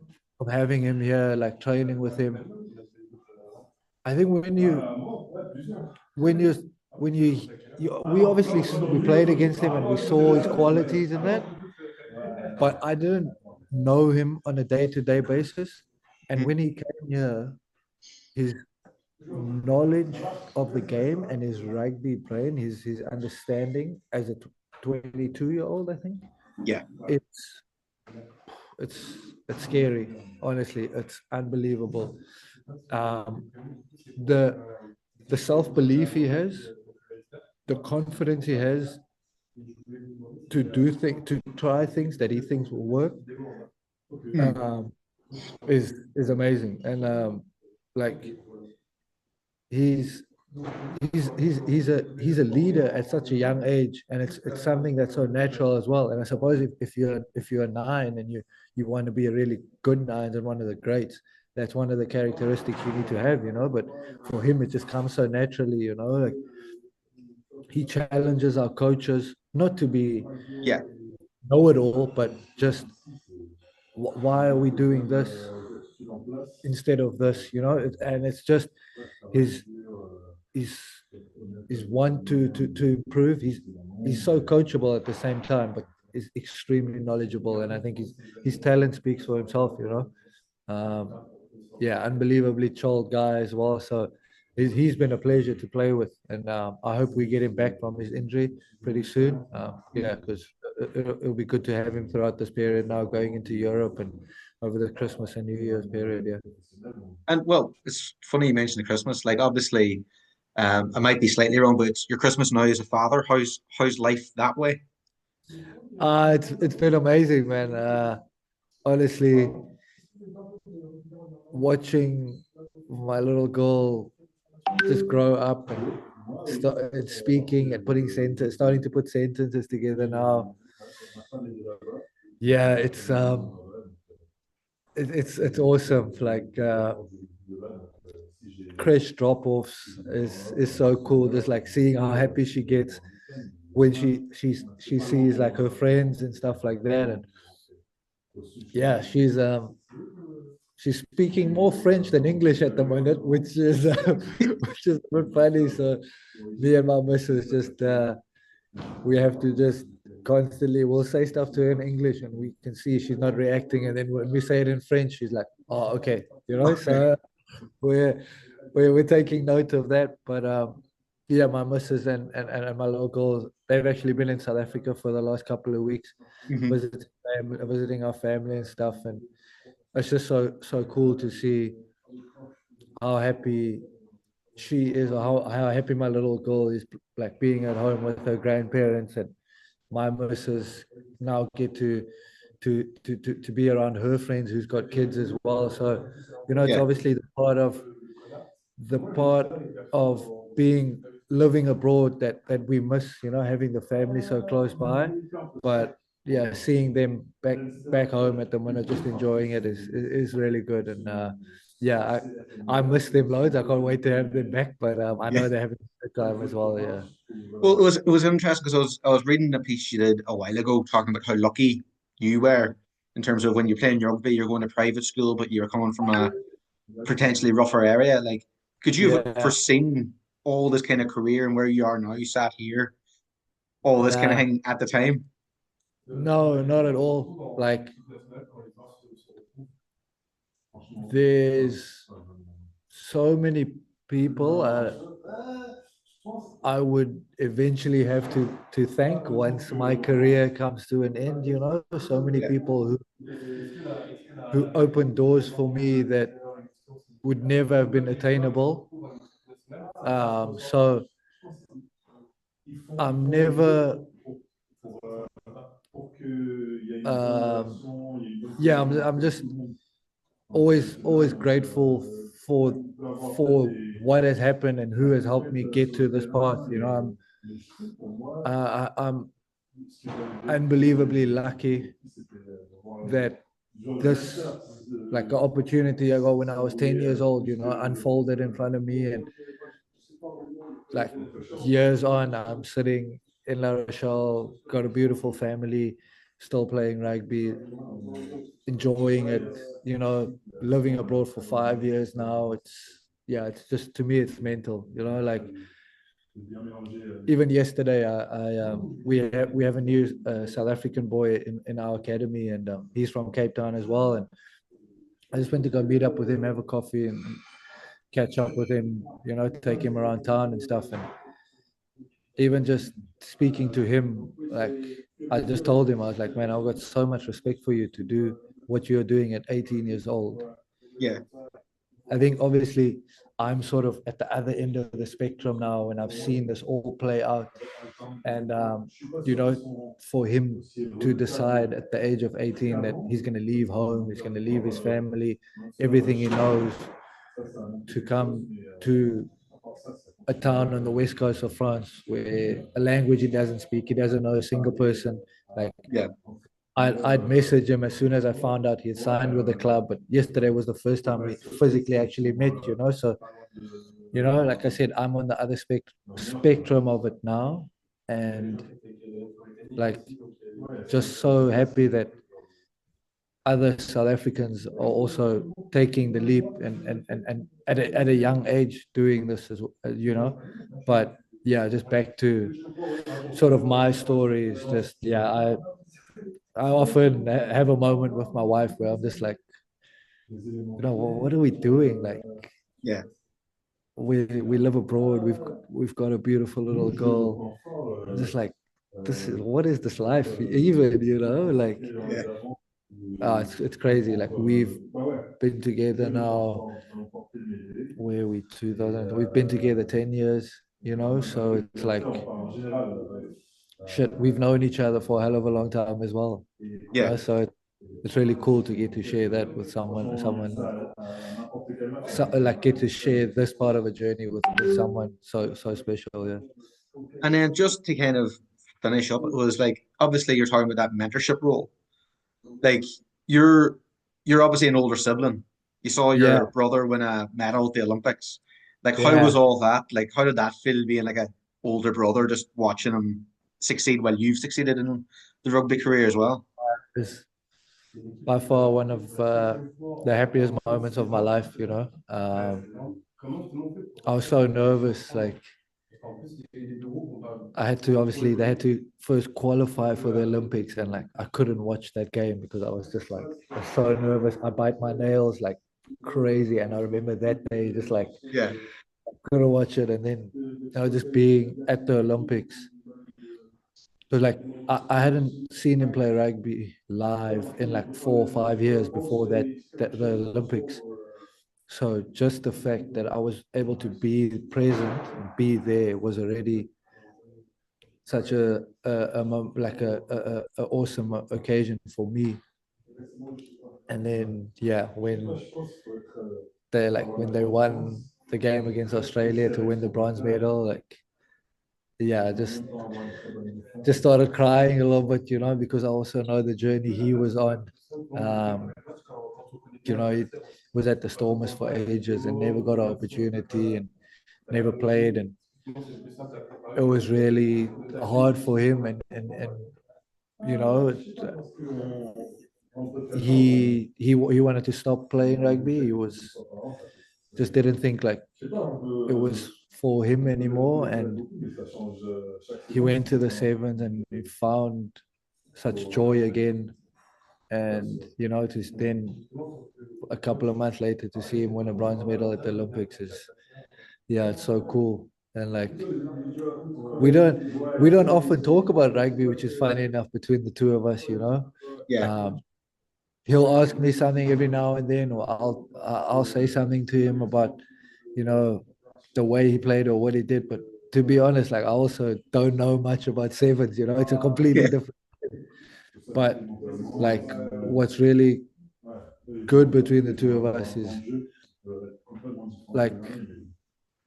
of having him here, like training with him. I think when you we obviously we played against him and we saw his qualities in that, but I didn't know him on a day-to-day basis. And
mm,
when he came here, his knowledge of the game and his rugby brain, his understanding as a 22-year-old, I think
yeah,
it's it's it's scary. Honestly, it's unbelievable. Um, the the self belief he has, the confidence he has to try things that he thinks will work,
mm,
um, is amazing. And like he's he's a leader at such a young age, and it's something that's so natural as well. And I suppose if you're a nine and you want to be a really good nine and one of the greats, that's one of the characteristics you need to have, you know. But for him, it just comes so naturally, you know. Like he challenges our coaches not to be
yeah,
know it all, but just why are we doing this instead of this, you know? And it's just his his his want to improve. He's so coachable at the same time, but is extremely knowledgeable, and I think his talent speaks for himself, you know. Yeah, unbelievably chilled guy as well. So he's been a pleasure to play with, and I hope we get him back from his injury pretty soon. Yeah, because it'll be good to have him throughout this period now, going into Europe and over the Christmas and New Year's period. Yeah.
and well, it's funny you mentioned the Christmas. Like, obviously, I might be slightly wrong, but it's your Christmas now as a father. How's life that way?
It's been amazing, man. Honestly, watching my little girl just grow up and start and speaking and starting to put sentences together now. Yeah, it's awesome. Like crash drop-offs is so cool. Just like seeing how happy she gets when she sees like her friends and stuff like that. And yeah, she's speaking more French than English at the moment, which is which is a bit funny. So me and my missus just we have to just constantly we'll say stuff to her in English and we can see she's not reacting, and then when we say it in French, she's like, "Oh, okay," you know.
Okay.
So we're we're taking note of that. But yeah, my missus and my little girls, they've actually been in South Africa for the last couple of weeks,
Hmm.
visiting our family and stuff, and it's just so cool to see how happy she is, or how happy my little girl is, like being at home with her grandparents, and my missus now get to be around her friends who's got kids as well. So, you know, it's
Yeah,
obviously the part of being living abroad that we miss, you know, having the family so close by. But yeah, seeing them back home at the minute, just enjoying it is really good. And yeah, I miss them loads. I can't wait to have them back. But I
yeah.
know they're having a good time as well. Yeah.
Well, it was interesting because I was reading a piece you did a while ago talking about how lucky you were in terms of when you're playing rugby, you're going to private school, but you're coming from a potentially rougher area. Like, could you have
Yeah.
foreseen all this kind of career and where you are now? You sat here, all this kind of
Nah,
thing at the time.
no, not at all. Like there's so many people. I would eventually have to thank once my career comes to an end. You know, so many
Yeah.
people who opened doors for me that would never have been attainable. So I'm never yeah, I'm just always grateful for for what has happened and who has helped me get to this path. You know, I'm unbelievably lucky that this like an opportunity I got when I was 10 years old, you know, unfolded in front of me, and like years on, I'm sitting in La Rochelle, got a beautiful family, still playing rugby, enjoying it, you know, living abroad for 5 years now. It's just, to me, it's mental, you know, like even yesterday, we have a new South African boy in our academy, and he's from Cape Town as well. And I just went to go meet up with him, have a coffee, and catch up with him, you know, take him around town and stuff. And even just speaking to him, like I just told him, I was like, man, I've got so much respect for you to do what you're doing at 18 years old.
Yeah.
I think obviously I'm sort of at the other end of the spectrum now, and I've seen this all play out. And you know, for him to decide at the age of 18 that he's going to leave home, he's going to leave his family, everything he knows, to come to a town on the west coast of France where a language he doesn't speak, he doesn't know a single person. Like
Yeah.
I'd message him as soon as I found out he had signed with the club, but yesterday was the first time we physically actually met, you know. So, you know, like I said, I'm on the other spectrum of it now, and like just so happy that other South Africans are also taking the leap and at a young age doing this as you know. But yeah, just back to sort of my story is just, yeah, I often have a moment with my wife where I'm just like, you know, what are we doing? Like
Yeah.
we live abroad, we've got a beautiful little girl. I'm just like, this is, what is this life even, you know, like
Yeah.
it's crazy. Like we've been together now, where we 2000, we've been together 10 years, you know, so it's like shit, we've known each other for a hell of a long time as well, you
Yeah.
know. So it's really cool to get to share that with someone so, like get to share this part of a journey with someone so special. Yeah.
And then just to kind of finish up, it was like obviously you're talking about that mentorship role. Like you're you're obviously an older sibling. You saw your
Yeah.
brother win a medal at the Olympics. Like how was
Yeah.
all that? Like how did that feel being like a older brother just watching him succeed while you've succeeded in the rugby career as well?
It's by far one of the happiest moments of my life, you know. I was so nervous. Like I had to, obviously they had to first qualify for the Olympics, and like I couldn't watch that game because I was just like, I was so nervous. I bite my nails like crazy, and I remember that day just like
Yeah.
couldn't watch it. And then, you know, just being at the Olympics. So like I hadn't seen him play rugby live in like 4 or 5 years before the Olympics. So just the fact that I was able to be present, be there, was already such like a awesome occasion for me. And then yeah, when they won the game against Australia to win the bronze medal, like yeah, I just started crying a little bit, you know, because I also know the journey he was on. Um, you know, he was at the Stormers for ages and never got an opportunity and never played, and it was really hard for him. And you know, he wanted to stop playing rugby. He was just didn't think like it was for him anymore, and he went to the sevens and he found such joy again. And you know, to then a couple of months later to see him win a bronze medal at the Olympics is, yeah, it's so cool. and like we don't often talk about rugby, which is funny enough between the two of us, you know.
Yeah,
Um, he'll ask me something every now and then, or I'll say something to him about, you know, the way he played or what he did. But to be honest, like I also don't know much about sevens, you know, it's a completely
yeah,
different. But like what's really good between the two of us is like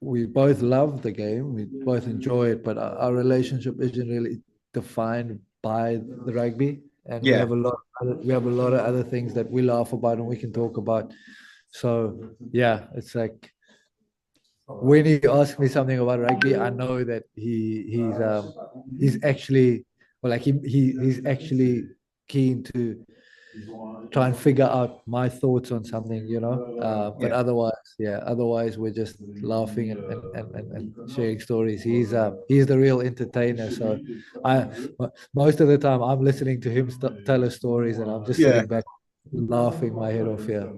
we both love the game, we both enjoy it, but our relationship isn't really defined by the rugby, and we
yeah,
have a lot. We have a lot of other things that we laugh about and we can talk about. So yeah, it's like when he asks me something about rugby, I know that he's actually well, like he's actually keen to try and figure out my thoughts on something, you know. But
yeah,
otherwise we're just laughing and sharing stories. He's the real entertainer. So I most of the time I'm listening to him tell us stories, and I'm just
yeah.
sitting back laughing my head off here.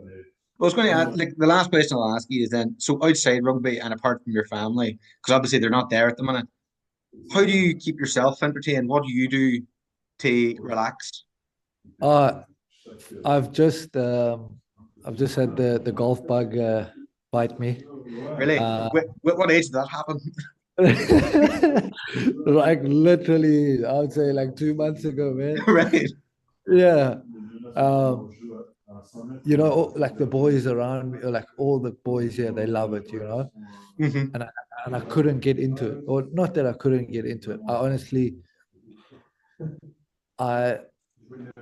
I was going to ask, like, the last question I'll ask you is then, so outside rugby and apart from your family, because obviously they're not there at the minute, how do you keep yourself entertained? What do you do to relax?
Uh, I've just um, I've just had the golf bug bite me.
Really?
Uh,
What age did that happen?
like literally, I would say like 2 months ago, man.
Right.
Yeah. Um, you know, like the boys around me, like all the boys here, they love it, you know.
Hmm.
And I, and I couldn't get into it. Or not that I couldn't get into it. I honestly, I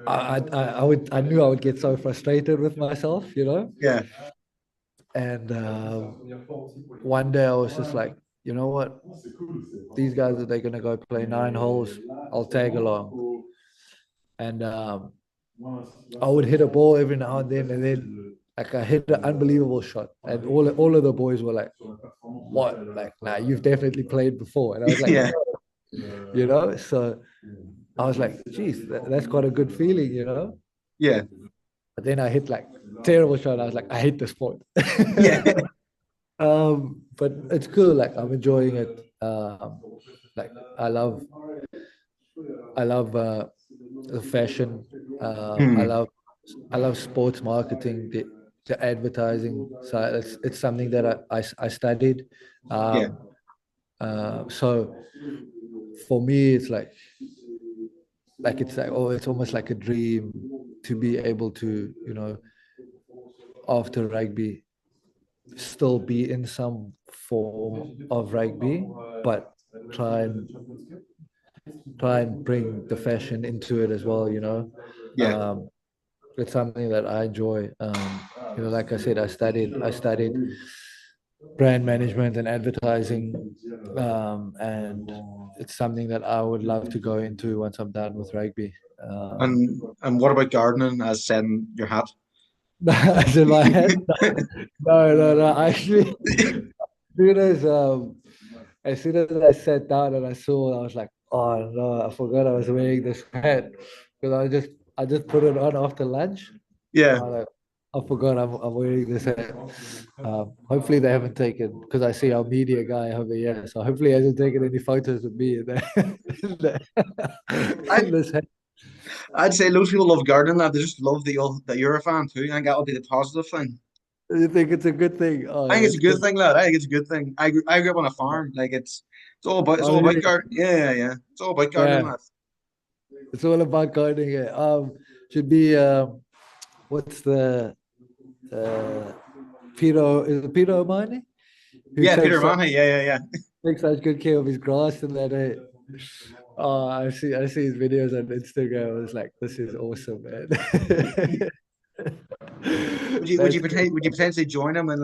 I knew I would get so frustrated with myself, you know.
Yeah.
And one day I was just like, you know what? These guys are they gonna go play 9 holes. I'll tag along. And I would hit a ball every now and then like I hit an unbelievable shot, and all of the boys were like, "What? Like, nah, you've definitely played before." And I was like,
Yeah.
"No," you know. So I was like, "Geez, that's quite a good feeling," you know.
Yeah.
But then I hit like terrible shot. I was like, "I hate the sport."
Yeah.
But it's cool. Like I'm enjoying it. Like I love I love the fashion.
Hmm.
I love sports marketing, the advertising side. It's something that I studied.
Yeah.
Um, so for me, it's like it's like oh, it's almost like a dream to be able to after rugby still be in some form of rugby, but try and try and bring the fashion into it as well.
Yeah.
Um, it's something that I enjoy. Like I said, I studied brand management and advertising, and it's something that I would love to go into once I'm done with rugby.
And what about gardening as said in your hat?
As in my head, no, no, no. Actually, soon as um, as soon as I sat down and I saw, I was like, oh no, I forgot I was wearing this hat because I just put it on after lunch.
Yeah.
I forgot I'm wearing this hat. Hopefully they haven't taken because I see our media guy over here. So hopefully he hasn't taken any photos of me in, in
I
this hat.
I'd say loads of people love gardening, lad. They just love that you're a fan too. I think that'll be the positive thing.
You think it's a good thing? Oh,
I think it's
that's
a good
good.
thing, lad. I think it's a good thing. I grew up on a farm. Like it's
Oh,
all about
yeah,
garden. Yeah, yeah, yeah. It's all about gardening,
yeah.
lad.
It's all about gardening. Yeah. Should be what's the uh, Peter is it Peter O'Mahony who
Yeah, Peter Manhay. Yeah, yeah, yeah.
takes such good care of his grass and that. Oh, I see his videos on Instagram. I was like, this is awesome, man.
Would
That's good.
would you potentially join him in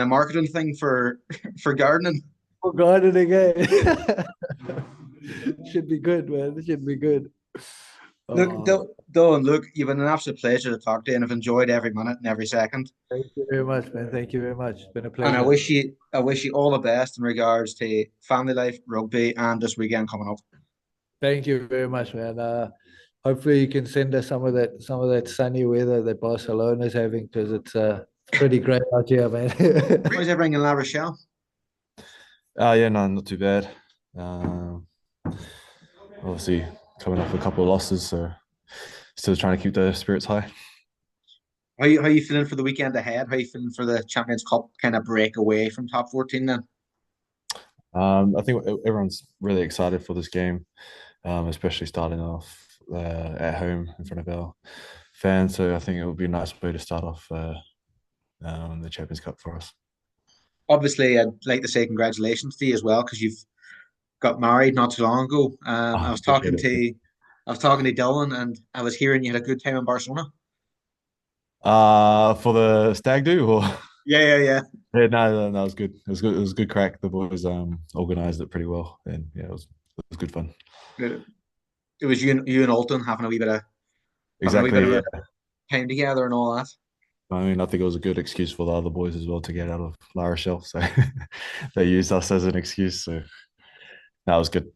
a marketing thing for for gardening?
For gardening, eh? Should be good, man. It should be good.
Look,
Oh,
Dylan, look, you've been an absolute pleasure to talk to you, and I've enjoyed every minute and every second.
thank you very much, man. Thank you very much. It's been a
And
pleasure.
I wish you all the best in regards to family life, rugby, and this weekend coming up.
Thank you very much, man. Hopefully you can send us some of that sunny weather that Barcelona is having because it's pretty great out here, man.
How's everything in La Rochelle?
Yeah, no, not too bad. Um, Obviously coming off a couple of losses, so still trying to keep the spirits high.
How you feeling for the weekend ahead? How you feeling for the Champions Cup kind of break away from top 14 then?
I think everyone's really excited for this game, especially starting off at home in front of our fans. So I think it would be a nice way to start off the Champions Cup for us.
Obviously, I'd like to say congratulations to you as well because you've got married not too long ago.
I appreciate it.
I was talking to Dillyn, and I was hearing you had a good time in Barcelona.
For the stag do, or
Yeah.
yeah, no, it was good. It was good. It was a good crack. The boys organized it pretty well, and yeah, it was good fun.
It was you and Alton having a wee bit
Exactly.
of
Yeah.
a time together and all that.
I mean, I think it was a good excuse for the other boys as well to get out of La Rochelle. So they used us as an excuse. So that was good.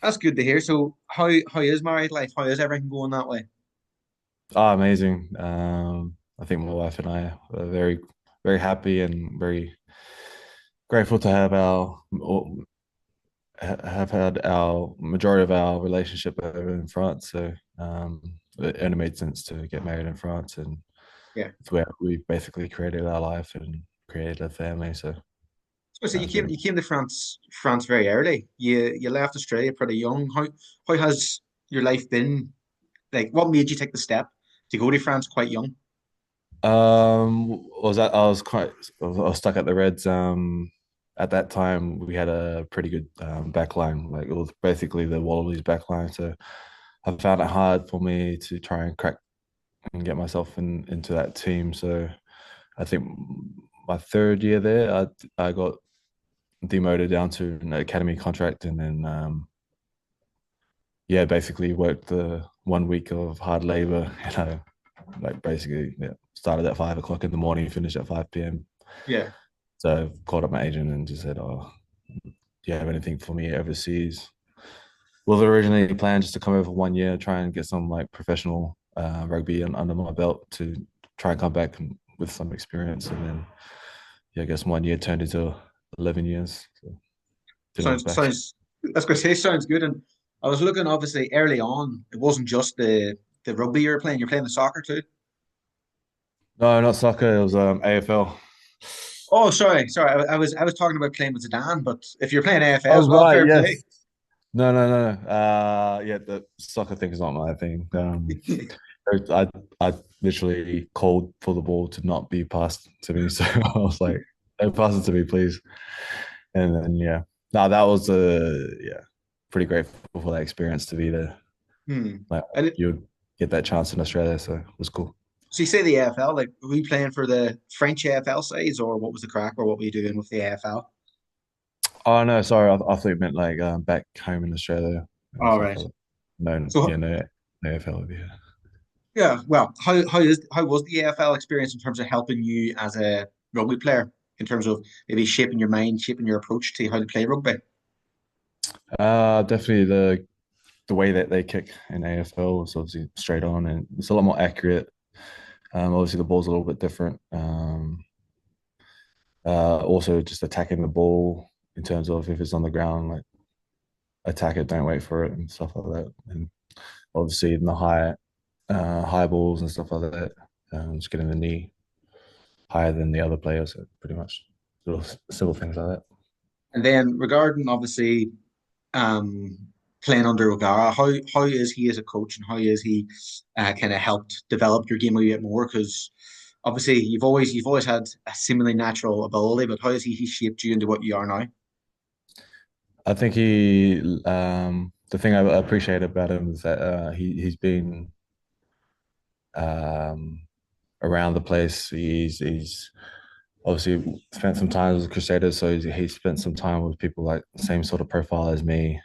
That's good to hear. So how is married life? How is everything going that way?
Ah, amazing. I think my wife and I are very, very happy and very grateful to have had our majority of our relationship over in France. So it only made sense to get married in France, and
Yeah.
it's where we basically created our life and created a family. So
So
that's been.
you came to France very early. You left Australia pretty young. How has your life been? Like, what made you take the step to go to France quite young?
Was that I was quite I was stuck at the Reds. At that time we had a pretty good back line. Like it was basically the Wallabies back line. So I found it hard for me to try and crack and get myself into that team. So I think my third year there, I got demoted down to an academy contract, and then yeah, basically worked the 1 week of hard labor. Like basically yeah, started at 5 o'clock in the morning, finished at 5 p.m.
Yeah.
So I called up my agent and just said, "Oh, do you have anything for me overseas?" Was originally planned just to come over for 1 year, try and get some like professional rugby under my belt to try and come back with some experience, and then yeah, I guess 1 year turned into 11 years. So didn't look back.
Sounds. I was going to say sounds good. And I was looking obviously early on. It wasn't just the rugby you were playing. You're playing the soccer too.
No, not soccer. It was AFL.
Oh, sorry. I was talking about playing with Zidane, but if you're playing AFL
Oh
as well,
right,
fair play.
yes. No. Yeah, the soccer thing is not my thing. I I literally called for the ball to not be passed to me, so I was like, "Don't pass it to me, please." And then yeah, no, that was yeah, pretty grateful for that experience to be there.
Hmm.
Like
And it,
you'd get that chance in Australia, so it was cool.
so you say the AFL, like were you playing for the French AFL sides, or what was the crack, or what were you doing with the AFL?
Oh no, sorry, I thought you meant like back home in Australia and
All
stuff
right.
like that. No, yeah,
So
no AFL over here.
yeah, well, how was the AFL experience in terms of helping you as a rugby player, in terms of maybe shaping your mind, shaping your approach to how to play rugby?
Definitely the way that they kick in AFL is obviously straight on, and it's a lot more accurate. Obviously, the ball's a little bit different. Also, just attacking the ball in terms of if it's on the ground, like attack it, don't wait for it, and stuff like that. And obviously, in the high balls and stuff like that, just getting the knee higher than the other players. So pretty much little simple things like that.
And then regarding obviously um, playing under O'Gara, how is he as a coach, and how is he kind of helped develop your game a bit more? Because obviously you've always had a seemingly natural ability, but how has he shaped you into what you are now?
I think the thing I appreciate about him is that he's been um, around the place. He's obviously spent some time as a Crusader, so he spent some time with people like same sort of profile as me,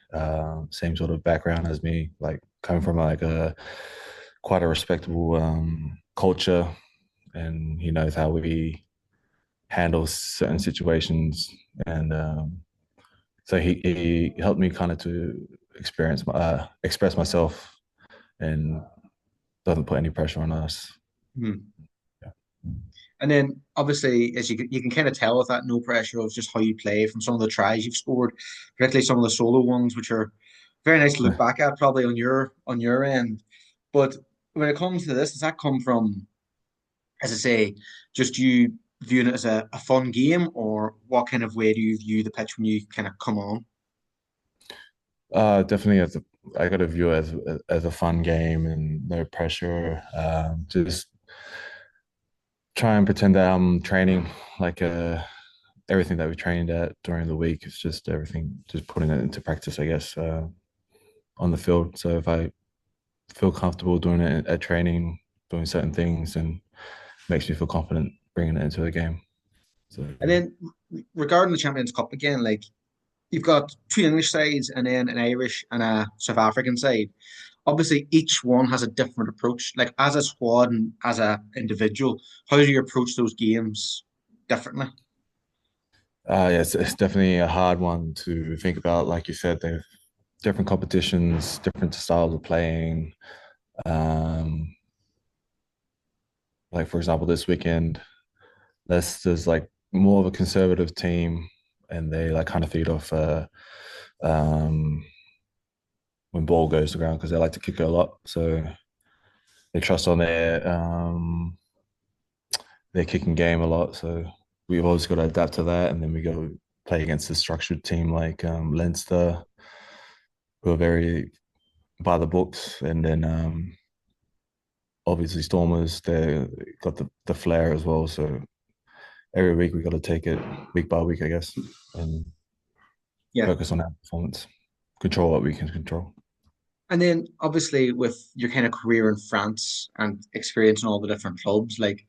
same sort of background as me, like coming from like a quite a respectable culture, and he knows how we handle certain situations, and so he helped me kind of to express myself, and doesn't put any pressure on us.
Hmm.
Yeah.
And then obviously, as you can kind of tell with that no pressure of just how you play from some of the tries you've scored, particularly some of the solo ones, which are very nice to look back at probably on your end. But when it comes to this, does that come from, as I say, just you viewing it as a fun game, or what kind of way do you view the pitch when you kind of come on?
Definitely I got to view it as a fun game and no pressure. Just try and pretend that I'm training like everything that we trained at during the week. It's just everything, just putting it into practice, I guess, on the field. So if I feel comfortable doing it at training, doing certain things, and makes me feel confident bringing it into the game. So
And then regarding the Champions Cup again, like you've got two English sides and then an Irish and a South African side. Obviously, each one has a different approach. Like as a squad and as a individual, how do you approach those games differently?
yeah, it's definitely a hard one to think about. Like you said, they're different competitions, different styles of playing. Um, like for example, this weekend, Leicester's like more of a conservative team, and they like kind of feed off um, when ball goes to ground because they like to kick it a lot. So they trust on their kicking game a lot. So we've always got to adapt to that, and then we go play against a structured team like Leinster, who are very by the books, and then obviously Stormers, they got the flair as well. So every week we got to take it week by week, I guess, and
Yeah.
focus on our performance, control what we can control.
And then obviously with your kind of career in France and experience in all the different clubs, like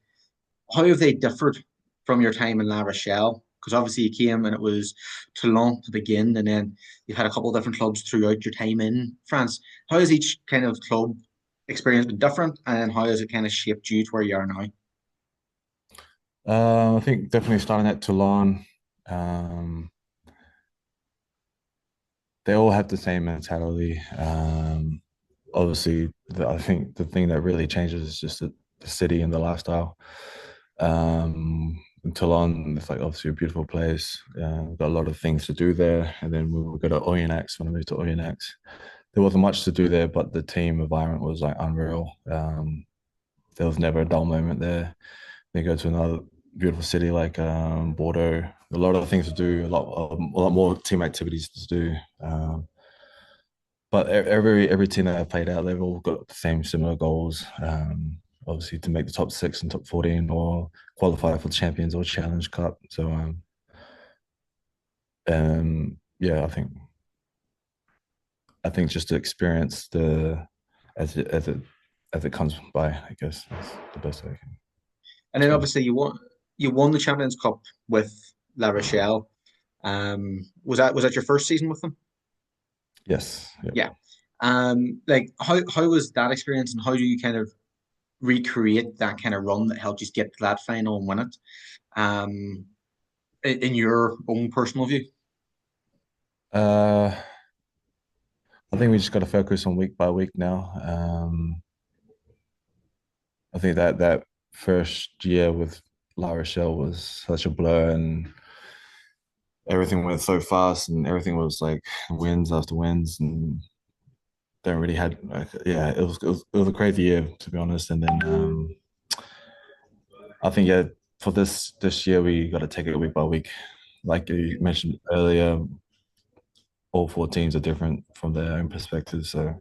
how have they differed from your time in La Rochelle? Because obviously you came and it was Toulon to begin, and then you've had a couple of different clubs throughout your time in France. How has each kind of club experience been different, and how has it kind of shaped you to where you are now?
I think definitely starting at Toulon, um, they all have the same mentality. Obviously, I think the thing that really changes is just the city and the lifestyle. In Toulon, it's like obviously a beautiful place. We've got a lot of things to do there. And then we will go to Oyonnax. When I moved to Oyonnax, there wasn't much to do there, but the team environment was like unreal. There was never a dull moment there. Then go to another beautiful city like Bordeaux. A lot of things to do, a lot more team activities to do. But every team that I've played out, they've all got the same similar goals. Obviously, to make the top 6 and top 14, or qualify for the Champions or Challenge Cup. So, yeah, I think just to experience the as it as it as it comes by, I guess is the best way I can
And then
explain.
obviously you won the Champions Cup with La Rochelle. Was that your first season with them?
Yes. Yeah.
Yeah. Like how was that experience, and how do you kind of recreate that kind of run that helped you get to that final and win it? Um, in your own personal view.
Uh, I think we just got to focus on week by week now. I think that first year with La Rochelle was such a blur, and everything went so fast, and everything was like wins after wins, and don't really had like, yeah, it was a crazy year to be honest. And then I think yeah, for this year we got to take it week by week. Like you mentioned earlier, all 4 teams are different from their own perspective. So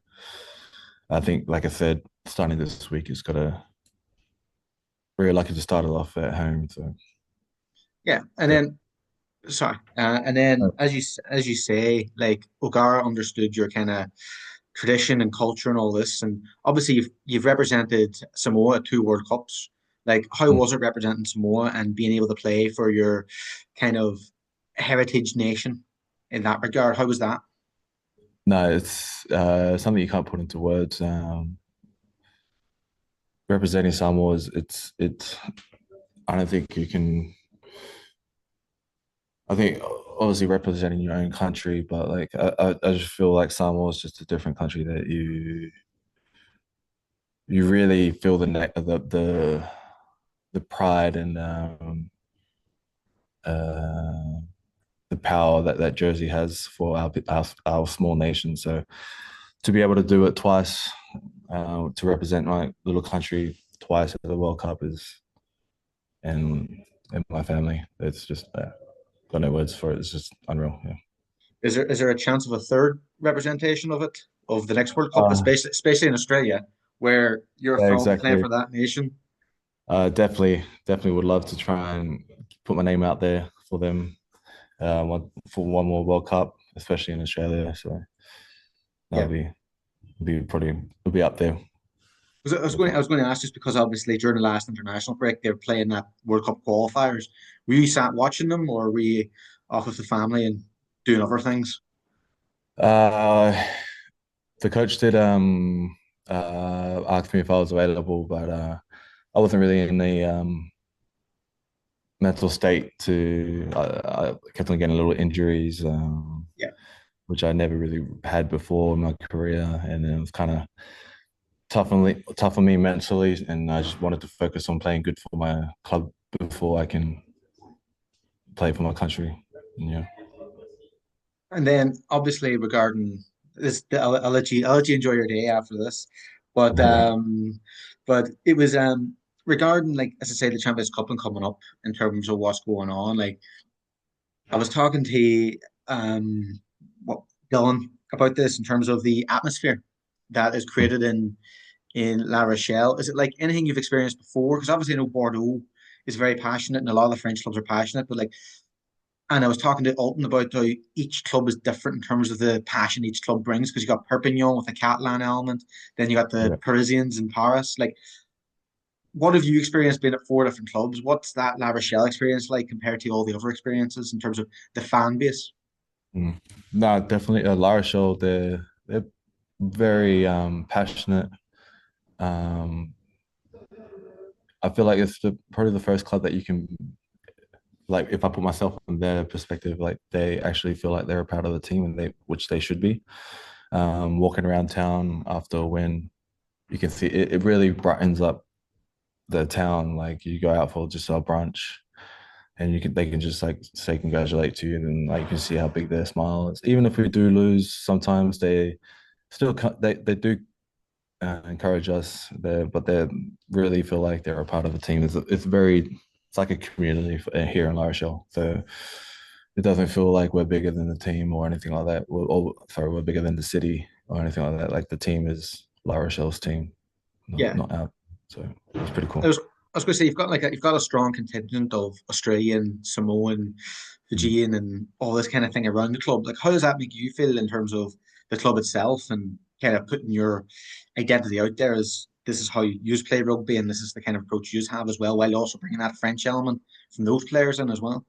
I think, like I said, starting this week is got to very lucky to start it off at home. So
Yeah, and
yeah.
then sorry, and then as you say, like O'Gara understood your kind of tradition and culture and all this, and obviously you've represented Samoa at two World Cups. Like, how was it representing Samoa and being able to play for your kind of heritage nation in that regard? How was that?
No, it's something you can't put into words. Representing Samoa is it's. I don't think you can. I think obviously representing your own country, but like I just feel like Samoa is just a different country that you really feel the the pride and the power that jersey has for our small nation. So to be able to do it twice, to represent my little country twice at the World Cup and my family, it's just got no words for it. It's just unreal. Yeah.
Is there a chance of a third representation of it of the next World Cup,
Uh,
especially in Australia, where you're
yeah,
from playing
exactly.
for that nation?
Definitely would love to try and put my name out there for them for one more World Cup, especially in Australia. So that'll
Yeah.
be probably it'll be up there.
I was going to ask just because obviously during the last international break they were playing that World Cup qualifiers. Were you sat watching them, or were you off with the family and doing other things?
Uh, the coach did ask me if I was available, but I wasn't really in the mental state to. I kept on getting little injuries,
Yeah.
which I never really had before in my career, and then it was kind of tough on me mentally, and I just wanted to focus on playing good for my club before I can play for my country. Yeah.
And then obviously regarding this, I'll let you enjoy your day after this. But but it was regarding, like, as I say, the Champions Cup and coming up in terms of what's going on. Like, I was talking to what Dillyn about this in terms of the atmosphere that is created in La Rochelle. Is it like anything you've experienced before? Because obviously I know Bordeaux is very passionate and a lot of the French clubs are passionate, but like, and I was talking to Alton about how each club is different in terms of the passion each club brings. Because you got Perpignan with a Catalan element, then you got the
Yeah.
Parisians in Paris. Like, what have you experienced being at four different clubs? What's that La Rochelle experience like compared to all the other experiences in terms of the fan base?
Mm. No, definitely. La Rochelle, they're very passionate. Um, I feel like it's probably the first club that you can like. If I put myself in their perspective, like they actually feel like they're a part of the team, and which they should be. Walking around town after a win, you can see it really brightens up the town. Like you go out for just a brunch, and they can just like say congratulate to you, and then like you can see how big their smile is. Even if we do lose, sometimes they still they do encourage us there, but they really feel like they're a part of the team. It's like a community here in La Rochelle. So it doesn't feel like we're bigger than the team or anything like that. We're bigger than the city or anything like that. Like the team is La Rochelle's team,
Yeah.
not out. So it's pretty
I
cool.
was I was going to say you've got a strong contingent of Australian, Samoan,
Mm.
Fijian, and all this kind of thing around the club. Like, how does that make you feel in terms of the club itself and kind of putting your identity out there as this is how you play rugby and this is the kind of approach you have as well, while also bringing that French element from those players in as well?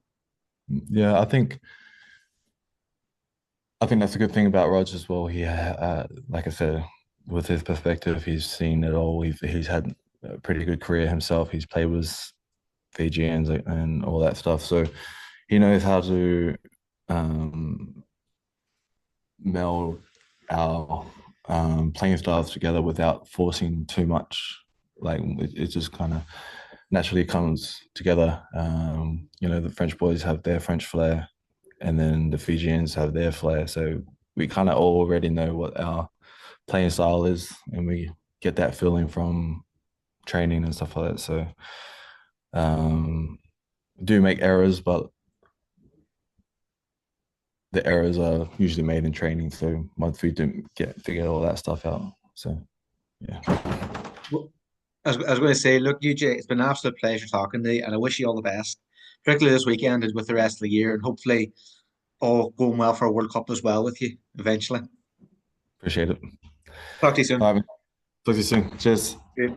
Yeah, I think that's a good thing about Rog as well. Like I said, with his perspective, he's seen it all. He's had a pretty good career himself. He's played with Fijians and all that stuff, so he knows how to um, meld our playing styles together without forcing too much. Like it just kind of naturally comes together. The French boys have their French flair, and then the Fijians have their flair. So we kind of already know what our playing style is, and we get that feeling from training and stuff like that. So do make errors, but the errors are usually made in training. So once we didn't figure all that stuff out, so yeah.
Well, I was going to say, look, UJ, it's been an absolute pleasure talking to you, and I wish you all the best, particularly this weekend and with the rest of the year, and hopefully all going well for a World Cup as well with you eventually.
Appreciate it.
Talk to you
All
soon.
right, talk to you soon. Cheers.
Yeah.